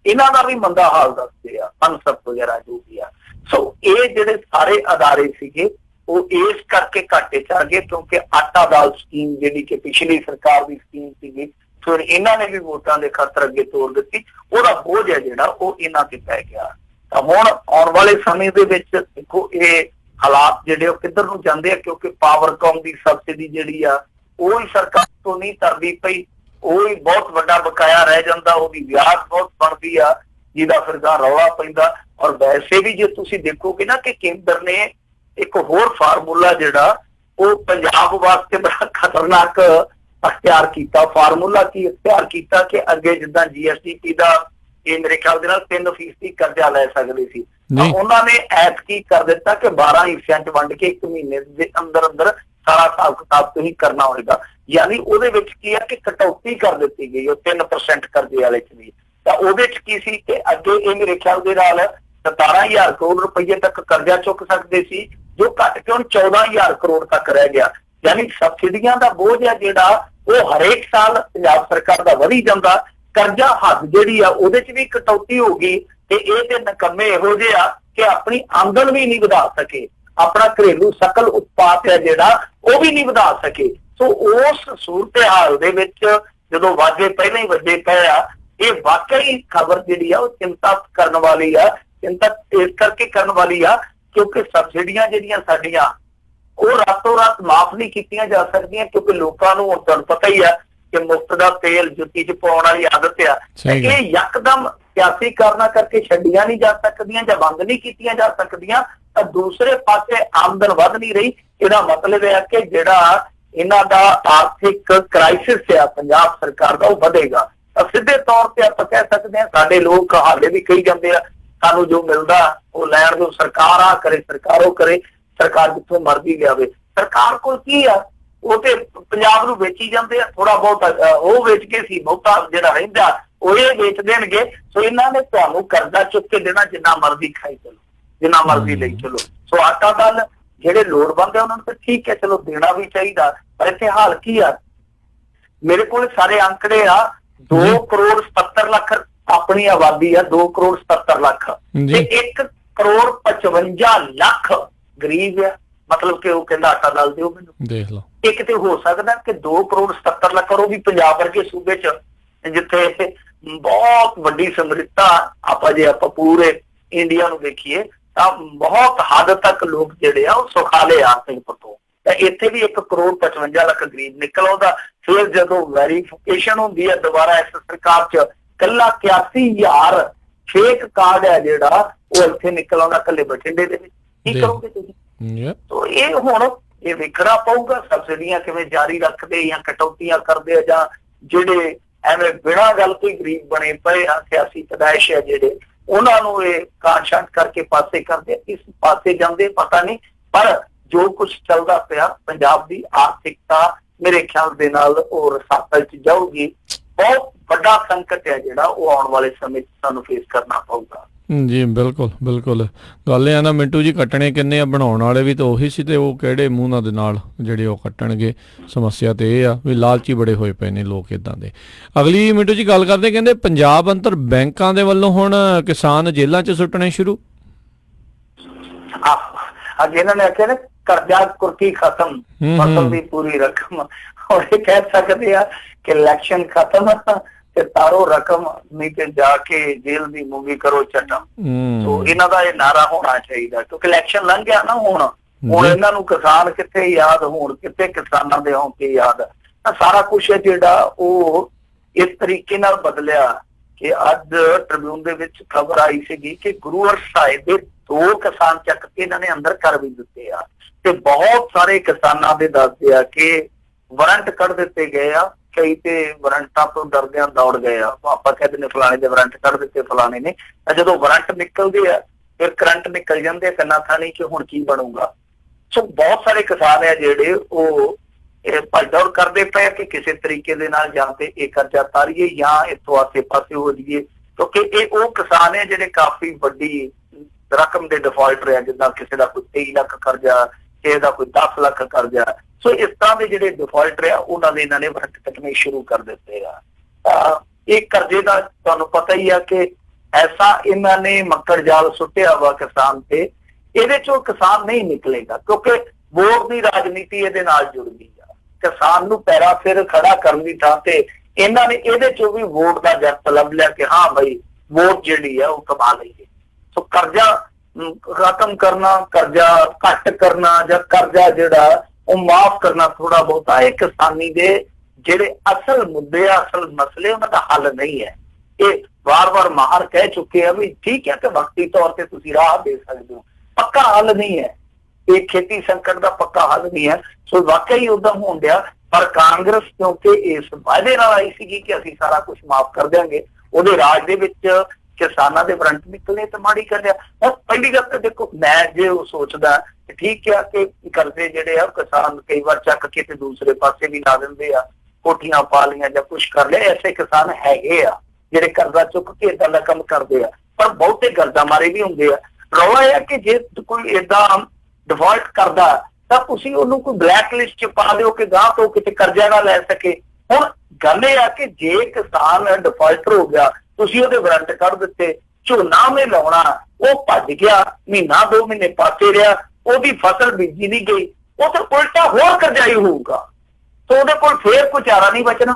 ਇਹਨਾਂ ਦਾ ਵੀ ਮੰਦਾ ਹਾਲ ਦੱਸਦੇ ਆ, ਅਨਸਪ ਵਗੈਰਾ ਜੋ ਵੀ ਆ। ਸੋ ਇਹ ਜਿਹੜੇ ਸਾਰੇ ਅਦਾਰੇ ਸੀਗੇ ਉਹ ਇਸ ਕਰਕੇ ਘਾਟੇ ਚ ਆ ਗਏ ਕਿਉਂਕਿ ਆਟਾ ਦਾਲ ਸਕੀਮ ਜਿਹੜੀ ਕਿ ਪਿਛਲੀ ਸਰਕਾਰ ਦੀ ਸਕੀਮ ਸੀਗੀ, ਫਿਰ ਇਹਨਾਂ ਨੇ ਵੀ ਵੋਟਾਂ ਦੇ ਖਾਤਰ ਅੱਗੇ ਤੋੜ ਦਿੱਤੀ, ਉਹਦਾ ਬੋਝ ਹੈ ਜਿਹੜਾ ਉਹ ਇਹਨਾਂ ਤੇ ਪੈ ਗਿਆ। ਤਾਂ ਹੁਣ ਆਉਣ ਵਾਲੇ ਸਮੇਂ ਦੇ ਵਿੱਚ ਦੇਖੋ ਇਹ ਹਾਲਾਤ ਜਿਹੜੇ ਉਹ ਕਿੱਧਰ ਨੂੰ ਜਾਂਦੇ ਆ, ਕਿਉਂਕਿ ਪਾਵਰਕਾਮ ਦੀ ਸਬਸਿਡੀ ਜਿਹੜੀ ਆ ਉਹ ਹੀ ਸਰਕਾਰ ਤੋਂ ਨਹੀਂ ਤਰਦੀ ਪਈ, ਉਹ ਹੀ ਬਹੁਤ ਵੱਡਾ ਬਕਾਇਆ ਰਹਿ ਜਾਂਦਾ, ਉਹਦੀ ਵਿਆਜ ਬਹੁਤ ਬਣਦੀ ਆ, ਜਿਹਦਾ ਫਿਰ ਰੌਲਾ ਪੈਂਦਾ। ਔਰ ਵੈਸੇ ਵੀ ਜੇ ਤੁਸੀਂ ਦੇਖੋਗੇ ਨਾ ਕਿ ਕੇਂਦਰ ਨੇ ਇੱਕ ਹੋਰ ਫਾਰਮੂਲਾ ਜਿਹੜਾ ਉਹ ਪੰਜਾਬ ਵਾਸਤੇ ਬੜਾ ਖਤਰਨਾਕ ਅਖਤਿਆਰ ਕੀਤਾ, ਫਾਰਮੂਲਾ ਕੀ ਅਖਤਿਆਰ ਕੀਤਾ ਕਿ ਅੱਗੇ ਜਿੱਦਾਂ GSDP ਦਾ ਇਹ ਮੇਰੇ ਖਿਆਲ ਦੇ ਨਾਲ 3% ਕਰਜ਼ਾ ਲੈ ਸਕਦੇ ਸੀ, ਤਾਂ ਉਹਨਾਂ ਨੇ ਐਤਕੀ ਕਰ ਦਿੱਤਾ ਕਿ 12 ਹਿੱਸਿਆਂ 'ਚ ਵੰਡ ਕੇ 1 ਮਹੀਨੇ ਦੇ ਅੰਦਰ ਅੰਦਰ ਸਾਰਾ ਹਿਸਾਬ ਕਿਤਾਬ ਤੁਸੀਂ ਕਰਨਾ ਹੋਏਗਾ। ਯਾਨੀ ਉਹਦੇ ਵਿੱਚ ਕੀ ਹੈ ਕਿ ਕਟੌਤੀ ਕਰ ਦਿੱਤੀ ਗਈ ਉਹ 3% ਕਰਜ਼ੇ ਵਾਲੇ 'ਚ ਵੀ। ਤਾਂ ਉਹਦੇ 'ਚ ਕੀ ਸੀ ਕਿ ਅੱਗੇ ਇਹ ਮੇਰੇ ਖਿਆਲ ਦੇ ਨਾਲ 17,000 ਕਰੋੜ ਰੁਪਏ ਤੱਕ ਕਰਜ਼ਾ ਚੁੱਕ ਸਕਦੇ ਸੀ, ਜੋ ਘੱਟ ਕੇ ਹੁਣ 14,000 ਕਰੋੜ ਤੱਕ ਰਹਿ ਗਿਆ। ਯਾਨੀ ਸਬਸਿਡੀਆਂ ਦਾ ਬੋਝ ਹੈ ਜਿਹੜਾ ਉਹ ਹਰੇਕ ਸਾਲ ਪੰਜਾਬ ਸਰਕਾਰ ਦਾ ਵਧੀ ਜਾਂਦਾ, ਕਰਜ਼ਾ ਹੱਦ ਜਿਹੜੀ ਆ ਉਹਦੇ 'ਚ ਵੀ ਕਟੌਤੀ ਹੋ ਗਈ। ਤੇ ਇਹ ਤੇ ਨਕੰਮੇ ਇਹੋ ਜਿਹੇ ਆ ਕਿ ਆਪਣੀ ਆਮਦਨ ਵੀ ਨਹੀਂ ਵਧਾ ਸਕੇ, ਆਪਣਾ ਘਰੇਲੂ ਸਕਲ ਉਤਪਾਦ ਹੈ ਜਿਹੜਾ ਉਹ ਵੀ ਨਹੀਂ ਵਧਾ ਸਕੇ। ਸੋ ਉਸ ਸੂਰਤ ਹਾਲ ਦੇ ਵਿੱਚ ਜਦੋਂ ਵਾਜੇ ਪਹਿਲਾਂ ਹੀ ਵੱਜੇ ਪਏ ਆ, ਇਹ ਵਾਕਈ ਖਬਰ ਜਿਹੜੀ ਆ ਉਹ ਚਿੰਤਾ ਕਰਨ ਵਾਲੀ ਆ। ਚਿੰਤਾ ਇਸ ਕਰਕੇ ਕਰਨ ਵਾਲੀ ਆ ਕਿਉਂਕਿ ਸਬਸਿਡੀਆਂ ਜਿਹੜੀਆਂ ਸਾਡੀਆਂ ਉਹ ਰਾਤੋਂ ਰਾਤ ਮਾਫ ਨਹੀਂ ਕੀਤੀਆਂ ਜਾ ਸਕਦੀਆਂ, ਕਿਉਂਕਿ ਲੋਕਾਂ ਨੂੰ ਤੁਹਾਨੂੰ ਪਤਾ ਹੀ ਆ ਕਿ ਮੁਫਤ ਦਾ ਤੇਲ ਜੁੱਤੀ 'ਚ ਪਾਉਣ ਵਾਲੀ ਆਦਤ ਆ। ਇਹ ਯਕਦਮ ਸਿਆਸੀ ਕਾਰਨਾਂ ਕਰਕੇ ਛੱਡੀਆਂ ਨਹੀਂ ਜਾ ਸਕਦੀਆਂ ਜਾਂ ਬੰਦ ਨਹੀਂ ਕੀਤੀਆਂ ਜਾ ਸਕਦੀਆਂ। ਤਾਂ ਦੂਸਰੇ ਪਾਸੇ ਆਮਦਨ ਵੱਧ ਨਹੀਂ ਰਹੀ, ਇਹਦਾ ਮਤਲਬ ਹੈ ਕਿ ਜਿਹੜਾ ਇਹਨਾਂ ਦਾ ਆਰਥਿਕ ਕ੍ਰਾਈਸਿਸ ਆ ਪੰਜਾਬ ਸਰਕਾਰ ਦਾ ਉਹ ਵਧੇਗਾ। ਤਾਂ ਸਿੱਧੇ ਤੌਰ ਤੇ ਆਪਾਂ ਕਹਿ ਸਕਦੇ ਹਾਂ ਸਾਡੇ ਲੋਕ ਹਾਲੇ ਵੀ ਕਹੀ ਜਾਂਦੇ ਆ ਸਾਨੂੰ ਜੋ ਮਿਲਦਾ ਉਹ ਲੈਣ ਦਿਓ, ਸਰਕਾਰ ਆ ਕਰੇ, ਸਰਕਾਰ ਉਹ ਕਰੇ, ਸਰਕਾਰ ਜਿੱਥੋਂ ਮਰਜ਼ੀ ਲਿਆਵੇ। ਸਰਕਾਰ ਕੋਲ ਕੀ ਆ, ਉਹ ਤੇ ਪੰਜਾਬ ਨੂੰ ਵੇਚੀ ਜਾਂਦੇ ਆ, ਥੋੜਾ ਬਹੁਤ ਉਹ ਵੇਚ ਕੇ ਸੀ, ਬਹੁਤਾ ਜਿਹੜਾ ਰਹਿੰਦਾ ਉਹ ਇਹ ਵੇਚ ਦੇਣਗੇ। ਸੋ ਇਹਨਾਂ ਨੇ ਤੁਹਾਨੂੰ ਕਰਜ਼ਾ ਚੁੱਕ ਕੇ ਦੇਣਾ, ਜਿੰਨਾ ਮਰਜ਼ੀ ਖਾਈ ਚਲੋ, ਜਿੰਨਾ ਮਰਜ਼ੀ ਲਈ ਚਲੋ। ਸੋ ਆਟਾ ਦਾਲ ਜਿਹੜੇ ਲੋੜਵੰਦ ਆ ਉਹਨਾਂ ਨੂੰ ਤਾਂ ਠੀਕ ਹੈ, ਚਲੋ ਦੇਣਾ ਵੀ ਚਾਹੀਦਾ। ਪਰ ਇੱਥੇ ਹਾਲ ਕੀ ਆ, ਮੇਰੇ ਕੋਲ ਸਾਰੇ ਅੰਕੜੇ ਆ, 2 ਕਰੋੜ 77 ਲੱਖ ਆਪਣੀ ਆਬਾਦੀ ਆ, 2 ਕਰੋੜ 77 ਲੱਖ ਤੇ 1 ਕਰੋੜ 55 ਲੱਖ ਗਰੀਬ ਆ। ਮਤਲਬ ਕਿ ਉਹ ਕਹਿੰਦਾ ਆਟਾ ਦਾਲ ਦਿਓ ਮੈਨੂੰ, ਦੇਖ ਲਓ। ਇਹ ਕਿਤੇ ਹੋ ਸਕਦਾ ਕਿ 2 ਕਰੋੜ 77 ਲੱਖ, ਉਹ ਵੀ ਪੰਜਾਬ ਵਰਗੇ ਸੂਬੇ 'ਚ ਜਿੱਥੇ ਬਹੁਤ ਵੱਡੀ ਸਮਰਿੱਧਤਾ ਆਪਾਂ ਜੇ ਆਪਾਂ ਪੂਰੇ ਇੰਡੀਆ ਨੂੰ ਦੇਖੀਏ ਤਾਂ ਬਹੁਤ ਹੱਦ ਤੱਕ ਲੋਕ ਜਿਹੜੇ ਆ ਉਹ ਸੁਖਾਲੇ ਆਰਥਿਕ ਪੱਖੋਂ। ਤਾਂ ਇੱਥੇ ਵੀ 1 ਕਰੋੜ 55 ਲੱਖ ਗਰੀਬ ਨਿਕਲ ਆਉਂਦਾ। ਫਿਰ ਜਦੋਂ ਵੈਰੀਫਿਕੇਸ਼ਨ ਹੁੰਦੀ ਹੈ ਦੁਬਾਰਾ ਇਸ ਸਰਕਾਰ 'ਚ, ਕੱਲਾ 81,000 ਫੇਕ ਕਾਰਡ ਹੈ ਜਿਹੜਾ ਉਹ ਇੱਥੇ ਨਿਕਲ ਆਉਂਦਾ ਕੱਲੇ ਬਠਿੰਡੇ ਦੇ ਵਿੱਚ। ਕੀ ਕਰੋਗੇ ਤੁਸੀਂ? ਤਾਂ ਇਹ ਹੁਣ ਇਹ ਵੇਖਣਾ ਪਊਗਾ ਸਬਸਿਡੀਆਂ ਕਿਵੇਂ ਜਾਰੀ ਰੱਖਦੇ ਜਾਂ ਕਟੌਤੀਆਂ ਕਰਦੇ ਆ, ਜਾਂ ਜਿਹੜੇ ਐਵੇਂ ਬਿਨਾਂ ਗੱਲ ਤੋਂ ਹੀ ਗਰੀਬ ਬਣੇ ਪਏ ਆ ਸਿਆਸੀ ਪਦਾਇਸ਼ ਹੈ ਜਿਹੜੇ, ਉਹਨਾਂ ਨੂੰ ਇਹ ਕਾਂਸ਼ਾਂਟ ਕਰਕੇ ਪਾਸੇ ਕਰਦੇ, ਇਸ ਪਾਸੇ ਜਾਂਦੇ ਪਤਾ ਨਹੀਂ। ਪਰ ਜੋ ਕੁਝ ਚੱਲਦਾ ਪਿਆ ਪੰਜਾਬ ਦੀ ਆਰਥਿਕਤਾ ਮੇਰੇ ਖਿਆਲ ਦੇ ਨਾਲ ਉਹ ਰਸਾਤਲ 'ਚ ਜਾਊਗੀ। ਬਹੁਤ ਵੱਡਾ ਸੰਕਟ ਹੈ ਜਿਹੜਾ ਉਹ ਆਉਣ ਵਾਲੇ ਸਮੇਂ 'ਚ ਸਾਨੂੰ ਫੇਸ ਕਰਨਾ ਪਊਗਾ। ਜੀ ਬਿਲਕੁਲ ਬਿਲਕੁਲ। ਗੱਲ ਇਹ ਆ ਨਾ ਮਿੰਟੂ ਜੀ, ਕੱਟਣੇ ਕਿੰਨੇ ਆ, ਬਣਾਉਣ ਵਾਲੇ ਵੀ ਤਾਂ ਉਹੀ ਸੀ, ਤੇ ਉਹ ਕਿਹੜੇ ਮੂੰਹ ਦੇ ਨਾਲ ਜਿਹੜੇ ਉਹ ਕੱਟਣਗੇ। ਸਮੱਸਿਆ ਤੇ ਇਹ ਆ ਵੀ ਲਾਲਚੀ ਬੜੇ ਹੋਏ ਪਏ ਨੇ ਲੋਕ ਇਦਾਂ ਦੇ। ਅਗਲੀ ਮਿੰਟੂ ਜੀ ਗੱਲ ਕਰਦੇ, ਕਹਿੰਦੇ ਪੰਜਾਬ ਅੰਤਰ ਬੈਂਕਾਂ ਦੇ ਵੱਲੋਂ ਹੁਣ ਕਿਸਾਨ ਜੇਲ੍ਹਾਂ 'ਚ ਸੁੱਟਣੇ ਸ਼ੁਰੂ। ਅੱਗੇ ਇਹਨਾਂ ਨੇ ਆਖਿਆ ਨਾ ਕਰਜ਼ਾ ਕੁਰਕੀ ਖਤਮ, ਫਸਲ ਦੀ ਪੂਰੀ ਰਕਮ। ਔਰ ਇਹ ਕਹਿ ਸਕਦੇ ਆ ਕਿ ਇਲੈਕਸ਼ਨ ਖਤਮ ਤੇ ਤਾਰੋ ਰਕਮ, ਨਹੀਂ ਤੇ ਜਾ ਕੇ ਜੇਲ੍ਹ ਦੀ ਮੂਵੀ ਕਰੋ ਚਟਮ। ਸੋ ਇਹਨਾਂ ਦਾ ਇਹ ਨਾਰਾ ਹੋਣਾ ਚਾਹੀਦਾ, ਕਿਉਂਕਿ ਇਲੈਕਸ਼ਨ ਲੰਘ ਗਿਆ ਨਾ। ਹੁਣ ਇਹਨਾਂ ਨੂੰ ਕਿਸਾਨ ਕਿੱਥੇ ਯਾਦ ਹੋਣ, ਕਿੱਥੇ ਕਿਸਾਨਾਂ ਦੇ ਹੋਣ ਕੇ ਯਾਦ। ਤਾਂ ਸਾਰਾ ਕੁਛ ਹੈ ਜਿਹੜਾ ਉਹ ਇਸ ਤਰੀਕੇ ਨਾਲ ਬਦਲਿਆ ਕਿ ਅੱਜ ਟ੍ਰਿਬਿਊਨ ਦੇ ਵਿੱਚ ਖਬਰ ਆਈ ਸੀਗੀ ਕਿ ਗੁਰੂ ਸਾਹਿਬ ਦੇ 2 ਕਿਸਾਨ ਚੱਕ ਕੇ ਇਹਨਾਂ ਨੇ ਅੰਦਰ ਕਰ ਵੀ ਦਿੱਤੇ ਆ। ਤੇ ਬਹੁਤ ਸਾਰੇ ਕਿਸਾਨਾਂ ਦੇ ਦੱਸਦੇ ਆ ਕਿ ਵਾਰੰਟ ਕੱਢ ਦਿੱਤੇ ਗਏ ਆ, ਕਈ ਤੇ ਵਾਰੰਟਾਂ ਤੋਂ ਡਰਦਿਆਂ ਦੌੜ ਗਏ ਆ। ਆਪਾਂ ਕਹਿੰਦੇ ਨੇ ਫਲਾਣੇ ਦੇ ਵਾਰੰਟ ਕੱਢ ਦਿੱਤੇ, ਫਲਾਣੇ ਨੇ। ਜਦੋਂ ਵਾਰੰਟ ਨਿਕਲਦੇ ਆ ਫਿਰ ਕਰੰਟ ਨਿਕਲ ਜਾਂਦੇ ਕੰਨਾਂ ਥਾਣੀ ਕਿ ਹੁਣ ਕੀ ਬਣੂਗਾ। ਸੋ ਬਹੁਤ ਸਾਰੇ ਕਿਸਾਨ ਆ ਜਿਹੜੇ ਉਹ ਭੱਜ ਦੌੜ ਕਰਦੇ ਪਏ ਕਿ ਕਿਸੇ ਤਰੀਕੇ ਦੇ ਨਾਲ ਜਾਂ ਤੇ ਇਹ ਕਰਜ਼ਾ ਤਾਰੀਏ ਜਾਂ ਇੱਥੋਂ ਆਸੇ ਪਾਸੇ ਹੋ ਜਾਈਏ, ਕਿਉਂਕਿ ਇਹ ਉਹ ਕਿਸਾਨ ਹੈ ਜਿਹੜੇ ਕਾਫੀ ਵੱਡੀ ਰਕਮ ਦੇ ਡਿਫਾਲਟਰ ਆ। ਜਿੱਦਾਂ ਕਿਸੇ ਦਾ ਕੋਈ 23 ਲੱਖ ਕਰਜ਼ਾ, ਕਿਸੇ ਦਾ ਕੋਈ 10 ਲੱਖ ਕਰਜ਼ਾ। ਸੋ ਇਸ ਤਰ੍ਹਾਂ ਦੇ ਜਿਹੜੇ ਡਿਫਾਲਟਰ ਆ ਉਹਨਾਂ ਦੇ ਇਹਨਾਂ ਨੇ ਵਾਰੰਟ ਕੱਟਣੇ ਸ਼ੁਰੂ ਕਰ ਦਿੱਤੇ ਆ। ਤਾਂ ਇਹ ਕਰਜ਼ੇ ਦਾ ਤੁਹਾਨੂੰ ਪਤਾ ਹੀ ਆ ਕਿ ਐਸਾ ਇਹਨਾਂ ਨੇ ਮੱਕੜ ਜਾਲ ਸੁੱਟਿਆ ਵਾ ਕਿਸਾਨ ਤੇ, ਇਹਦੇ ਚੋਂ ਕਿਸਾਨ ਨਹੀਂ ਨਿਕਲੇਗਾ, ਕਿਉਂਕਿ ਵੋਟ ਦੀ ਰਾਜਨੀਤੀ ਇਹਦੇ ਨਾਲ ਜੁੜ ਗਈ ਆ। ਕਿਸਾਨ ਨੂੰ ਪੈਰਾ ਫਿਰ ਖੜਾ ਕਰਨ ਦੀ ਥਾਂ ਤੇ ਇਹਨਾਂ ਨੇ ਇਹਦੇ ਚੋਂ ਵੀ ਵੋਟ ਦਾ ਜੱਟ ਲੱਭ ਲਿਆ ਕਿ ਹਾਂ ਬਈ ਵੋਟ ਜਿਹੜੀ ਆ ਉਹ ਕਮਾ ਲਈਏ। ਸੋ ਕਰਜ਼ਾ ਖਤਮ ਕਰਨਾ, ਕਰਜ਼ਾ ਘੱਟ ਕਰਨਾ ਜਾਂ ਕਰਜ਼ਾ ਜਿਹੜਾ ਉਹ ਮਾਫ ਕਰਨਾ ਥੋੜਾ ਬਹੁਤਾ, ਇਹ ਕਿਸਾਨੀ ਦੇ ਜਿਹੜੇ ਅਸਲ ਮੁੱਦੇ ਆ, ਅਸਲ ਮਸਲੇ, ਉਹਨਾਂ ਦਾ ਹੱਲ ਨਹੀਂ ਹੈ। ਇਹ ਵਾਰ-ਵਾਰ ਮਾਹਰ ਕਹਿ ਚੁੱਕੇ ਆ ਵੀ ਠੀਕ ਹੈ ਕਿ ਵਕਤੀ ਤੌਰ ਤੇ ਤੁਸੀਂ ਰਾਹ ਦੇ ਸਕਦੇ ਹੋ, ਪੱਕਾ ਹੱਲ ਨਹੀਂ ਹੈ। ਇਹ ਖੇਤੀ ਸੰਕਟ ਦਾ ਪੱਕਾ ਹੱਲ ਨਹੀਂ ਹੈ। ਸੋ ਵਾਕਿਆ ਹੀ ਉਦਾਂ ਹੋਣ ਡਿਆ, ਪਰ ਕਾਂਗਰਸ ਕਿਉਂਕਿ ਇਸ ਵਾਅਦੇ ਨਾਲ ਆਈ ਸੀਗੀ ਕਿ ਅਸੀਂ ਸਾਰਾ ਕੁਝ ਮਾਫ ਕਰ ਦਿਆਂਗੇ, ਉਹਦੇ ਰਾਜ ਦੇ ਵਿੱਚ ਕਿਸਾਨਾਂ ਦੇ ਫਰੰਟ ਨਿਕਲਣੇ ਤਾਂ ਮਾੜੀ ਕਰ ਲਿਆ। ਪਹਿਲੀ ਗੱਲ ਤਾਂ ਦੇਖੋ, ਮੈਂ ਜੇ ਉਹ ਸੋਚਦਾ ਕਿ ਠੀਕ ਆ ਕਿ ਕਰਜ਼ੇ ਜਿਹੜੇ ਆ ਕਿਸਾਨ ਕਈ ਵਾਰ ਚੱਕ ਕੇ ਤੇ ਦੂਸਰੇ ਪਾਸੇ ਵੀ ਲਾ ਦਿੰਦੇ ਆ, ਕੋਠੀਆਂ ਪਾ ਲਈਆਂ ਜਾਂ ਕੁਛ ਕਰ ਲਿਆ, ਐਸੇ ਕਿਸਾਨ ਹੈਗੇ ਆ ਜਿਹੜੇ ਕਰਜ਼ਾ ਚੁੱਕ ਕੇ ਏਦਾਂ ਦਾ ਕੰਮ ਕਰਦੇ ਆ, ਪਰ ਬਹੁਤੇ ਕਰਜ਼ਾ ਮਾਰੇ ਵੀ ਹੁੰਦੇ ਆ। ਰੌਲਾ ਇਹ ਆ ਕਿ ਜੇ ਕੋਈ ਏਦਾਂ ਡਿਫਾਲਟ ਕਰਦਾ ਤਾਂ ਤੁਸੀਂ ਉਹਨੂੰ ਕੋਈ ਬਲੈਕ ਲਿਸਟ ਚ ਪਾ ਦਿਓ ਕਿ ਗਾਹ ਤੋਂ ਕਿਤੇ ਕਰਜ਼ਾ ਨਾ ਲੈ ਸਕੇ। ਹੁਣ ਗੱਲ ਇਹ ਆ ਕਿ ਜੇ ਕਿਸਾਨ ਡਿਫਾਲਟਰ ਹੋ ਗਿਆ, ਤੁਸੀਂ ਉਹਦੇ ਵਾਰੰਟ ਕੱਢ ਦਿੱਤੇ, ਝੋਨਾ ਉਹਨੇ ਲਾਉਣਾ, ਉਹ ਭੱਜ ਗਿਆ, ਮਹੀਨਾ 2 ਮਹੀਨੇ ਪਾਸੇ ਰਿਹਾ, ਉਹਦੀ ਫਸਲ ਬੀਜੀ ਨਹੀਂ ਗਈ, ਉਹ ਤਾਂ ਉਲਟਾ ਹੋਰ ਕਰਜ਼ਾਈ ਹੋਊਗਾ, ਤਾਂ ਉਹਦੇ ਕੋਲ ਫੇਰ ਕੋਈ ਚਾਰਾ ਨਹੀਂ ਬਚਣਾ।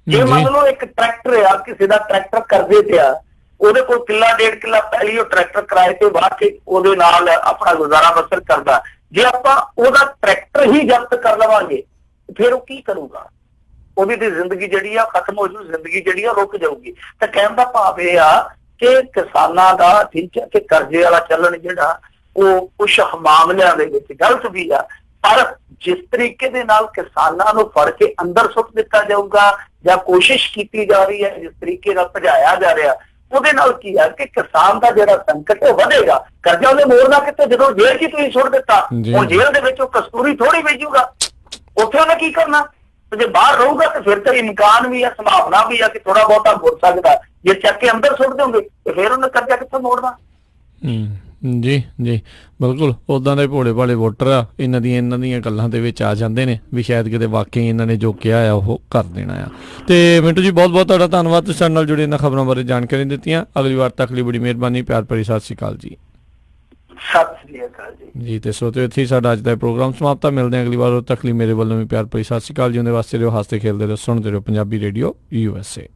ਜੇ ਮੰਨ ਲਓ ਇੱਕ ਟਰੈਕਟਰ ਆ, ਕਿਸੇ ਦਾ ਟਰੈਕਟਰ ਕਰਜ਼ੇ ਤੇ ਆ, ਉਹਦੇ ਕੋਲ ਕਿੱਲਾ 1.5 ਕਿੱਲਾ ਪਹਿਲੀ ਉਹ ਟਰੈਕਟਰ ਕਿਰਾਏ ਤੇ ਵਾਹ ਕੇ ਉਹਦੇ ਨਾਲ ਆਪਣਾ ਗੁਜ਼ਾਰਾ ਬਸਰ ਕਰਦਾ, ਜੇ ਆਪਾਂ ਉਹਦਾ ਟਰੈਕਟਰ ਹੀ ਜ਼ਬਤ ਕਰ ਲਵਾਂਗੇ ਫਿਰ ਉਹ ਕੀ ਕਰੂਗਾ? ਉਹਦੀ ਤੇ ਜ਼ਿੰਦਗੀ ਜਿਹੜੀ ਆ ਖਤਮ ਹੋ ਜੂ, ਜ਼ਿੰਦਗੀ ਜਿਹੜੀ ਆ ਰੁਕ ਜਾਊਗੀ। ਤਾਂ ਕਹਿਣ ਦਾ ਭਾਵ ਇਹ ਆ ਕਿ ਕਿਸਾਨਾਂ ਦਾ ਠੀਕ ਹੈ ਕਿ ਕਰਜ਼ੇ ਵਾਲਾ ਚੱਲਣ ਜਿਹੜਾ ਉਹ ਕੁਛ ਮਾਮਲਿਆਂ ਦੇ ਵਿੱਚ ਗਲਤ ਵੀ ਆ, ਪਰ ਜਿਸ ਤਰੀਕੇ ਦੇ ਨਾਲ ਕਿਸਾਨਾਂ ਨੂੰ ਫੜ ਕੇ ਅੰਦਰ ਸੁੱਟ ਦਿੱਤਾ ਜਾਊਗਾ ਜਾਂ ਕੋਸ਼ਿਸ਼ ਕੀਤੀ ਜਾ ਰਹੀ ਹੈ, ਜਿਸ ਤਰੀਕੇ ਨਾਲ ਭਜਾਇਆ ਜਾ ਰਿਹਾ, ਉਹਦੇ ਨਾਲ ਕੀ ਆ ਕਿ ਕਿਸਾਨ ਦਾ ਜਿਹੜਾ ਸੰਕਟ ਉਹ ਵਧੇਗਾ। ਕਰਜ਼ਾ ਉਹਨੇ ਮੋੜਨਾ ਕਿਤੇ, ਜਦੋਂ ਜੇਲ੍ਹ 'ਚ ਤੁਸੀਂ ਸੁੱਟ ਦਿੱਤਾ, ਹੁਣ ਜੇਲ੍ਹ ਦੇ ਵਿੱਚ ਉਹ ਕਸਤੂਰੀ ਥੋੜੀ ਵੇਚੂਗਾ, ਉੱਥੇ ਉਹਨੇ ਕੀ ਕਰਨਾ? ਜੇ ਬਾਹਰ ਰਹੂਗਾ ਤਾਂ ਫਿਰ ਤਾਂ ਇਮਕਾਨ ਵੀ ਆ, ਸੰਭਾਵਨਾ ਵੀ ਆ ਕਿ ਥੋੜਾ ਬਹੁਤਾ ਮੁੜ ਸਕਦਾ। ਜੇ ਚੱਕ ਕੇ ਅੰਦਰ ਸੁੱਟ ਦਿਓਗੇ ਤੇ ਫਿਰ ਉਹਨੇ ਕਰਜ਼ਾ ਕਿੱਥੋਂ ਮੋੜਨਾ? ਜੀ ਜੀ ਬਿਲਕੁਲ, ਉੱਦਾਂ ਦੇ ਭੋਲੇ ਭਾਲੇ ਵੋਟਰ ਆ, ਇਹਨਾਂ ਦੀਆਂ ਗੱਲਾਂ ਦੇ ਵਿੱਚ ਆ ਜਾਂਦੇ ਨੇ ਵੀ ਸ਼ਾਇਦ ਕਿਤੇ ਵਾਕਈ ਇਹਨਾਂ ਨੇ ਜੋ ਕਿਹਾ ਆ ਉਹ ਕਰ ਦੇਣਾ ਆ। ਤੇ ਮਿੰਟੂ ਜੀ ਬਹੁਤ ਬਹੁਤ ਤੁਹਾਡਾ ਧੰਨਵਾਦ, ਤੁਸੀਂ ਸਾਡੇ ਨਾਲ ਜੁੜੇ ਇਹਨਾਂ ਖਬਰਾਂ ਬਾਰੇ ਜਾਣਕਾਰੀ ਦਿੱਤੀਆਂ। ਅਗਲੀ ਵਾਰ ਤੱਕ ਲਈ ਬੜੀ ਮਿਹਰਬਾਨੀ, ਪਿਆਰ ਭਰੀ ਸਤਿ ਸ਼੍ਰੀ ਅਕਾਲ ਜੀ। ਸਤਿ ਸ੍ਰੀ ਅਕਾਲ ਜੀ। ਤੇ ਸੋਤੇ ਇੱਥੇ ਸਾਡਾ ਅੱਜ ਦਾ ਪ੍ਰੋਗਰਾਮ ਸਮਾਪਤ। ਮਿਲਦੇ ਹਾਂ ਅਗਲੀ ਵਾਰ, ਉਦੋਂ ਤੱਕ ਲਈ ਮੇਰੇ ਵੱਲੋਂ ਵੀ ਪਿਆਰ ਭਰੀ ਸਤਿ ਸ਼੍ਰੀ ਅਕਾਲ ਜੀ। ਉਹਦੇ ਵਾਸਤੇ ਰਹੋ, ਹੱਸਦੇ ਖੇਲਦੇ ਰਹੋ, ਸੁਣਦੇ ਰਹੋ ਪੰਜਾਬੀ ਰੇਡੀਓ USA।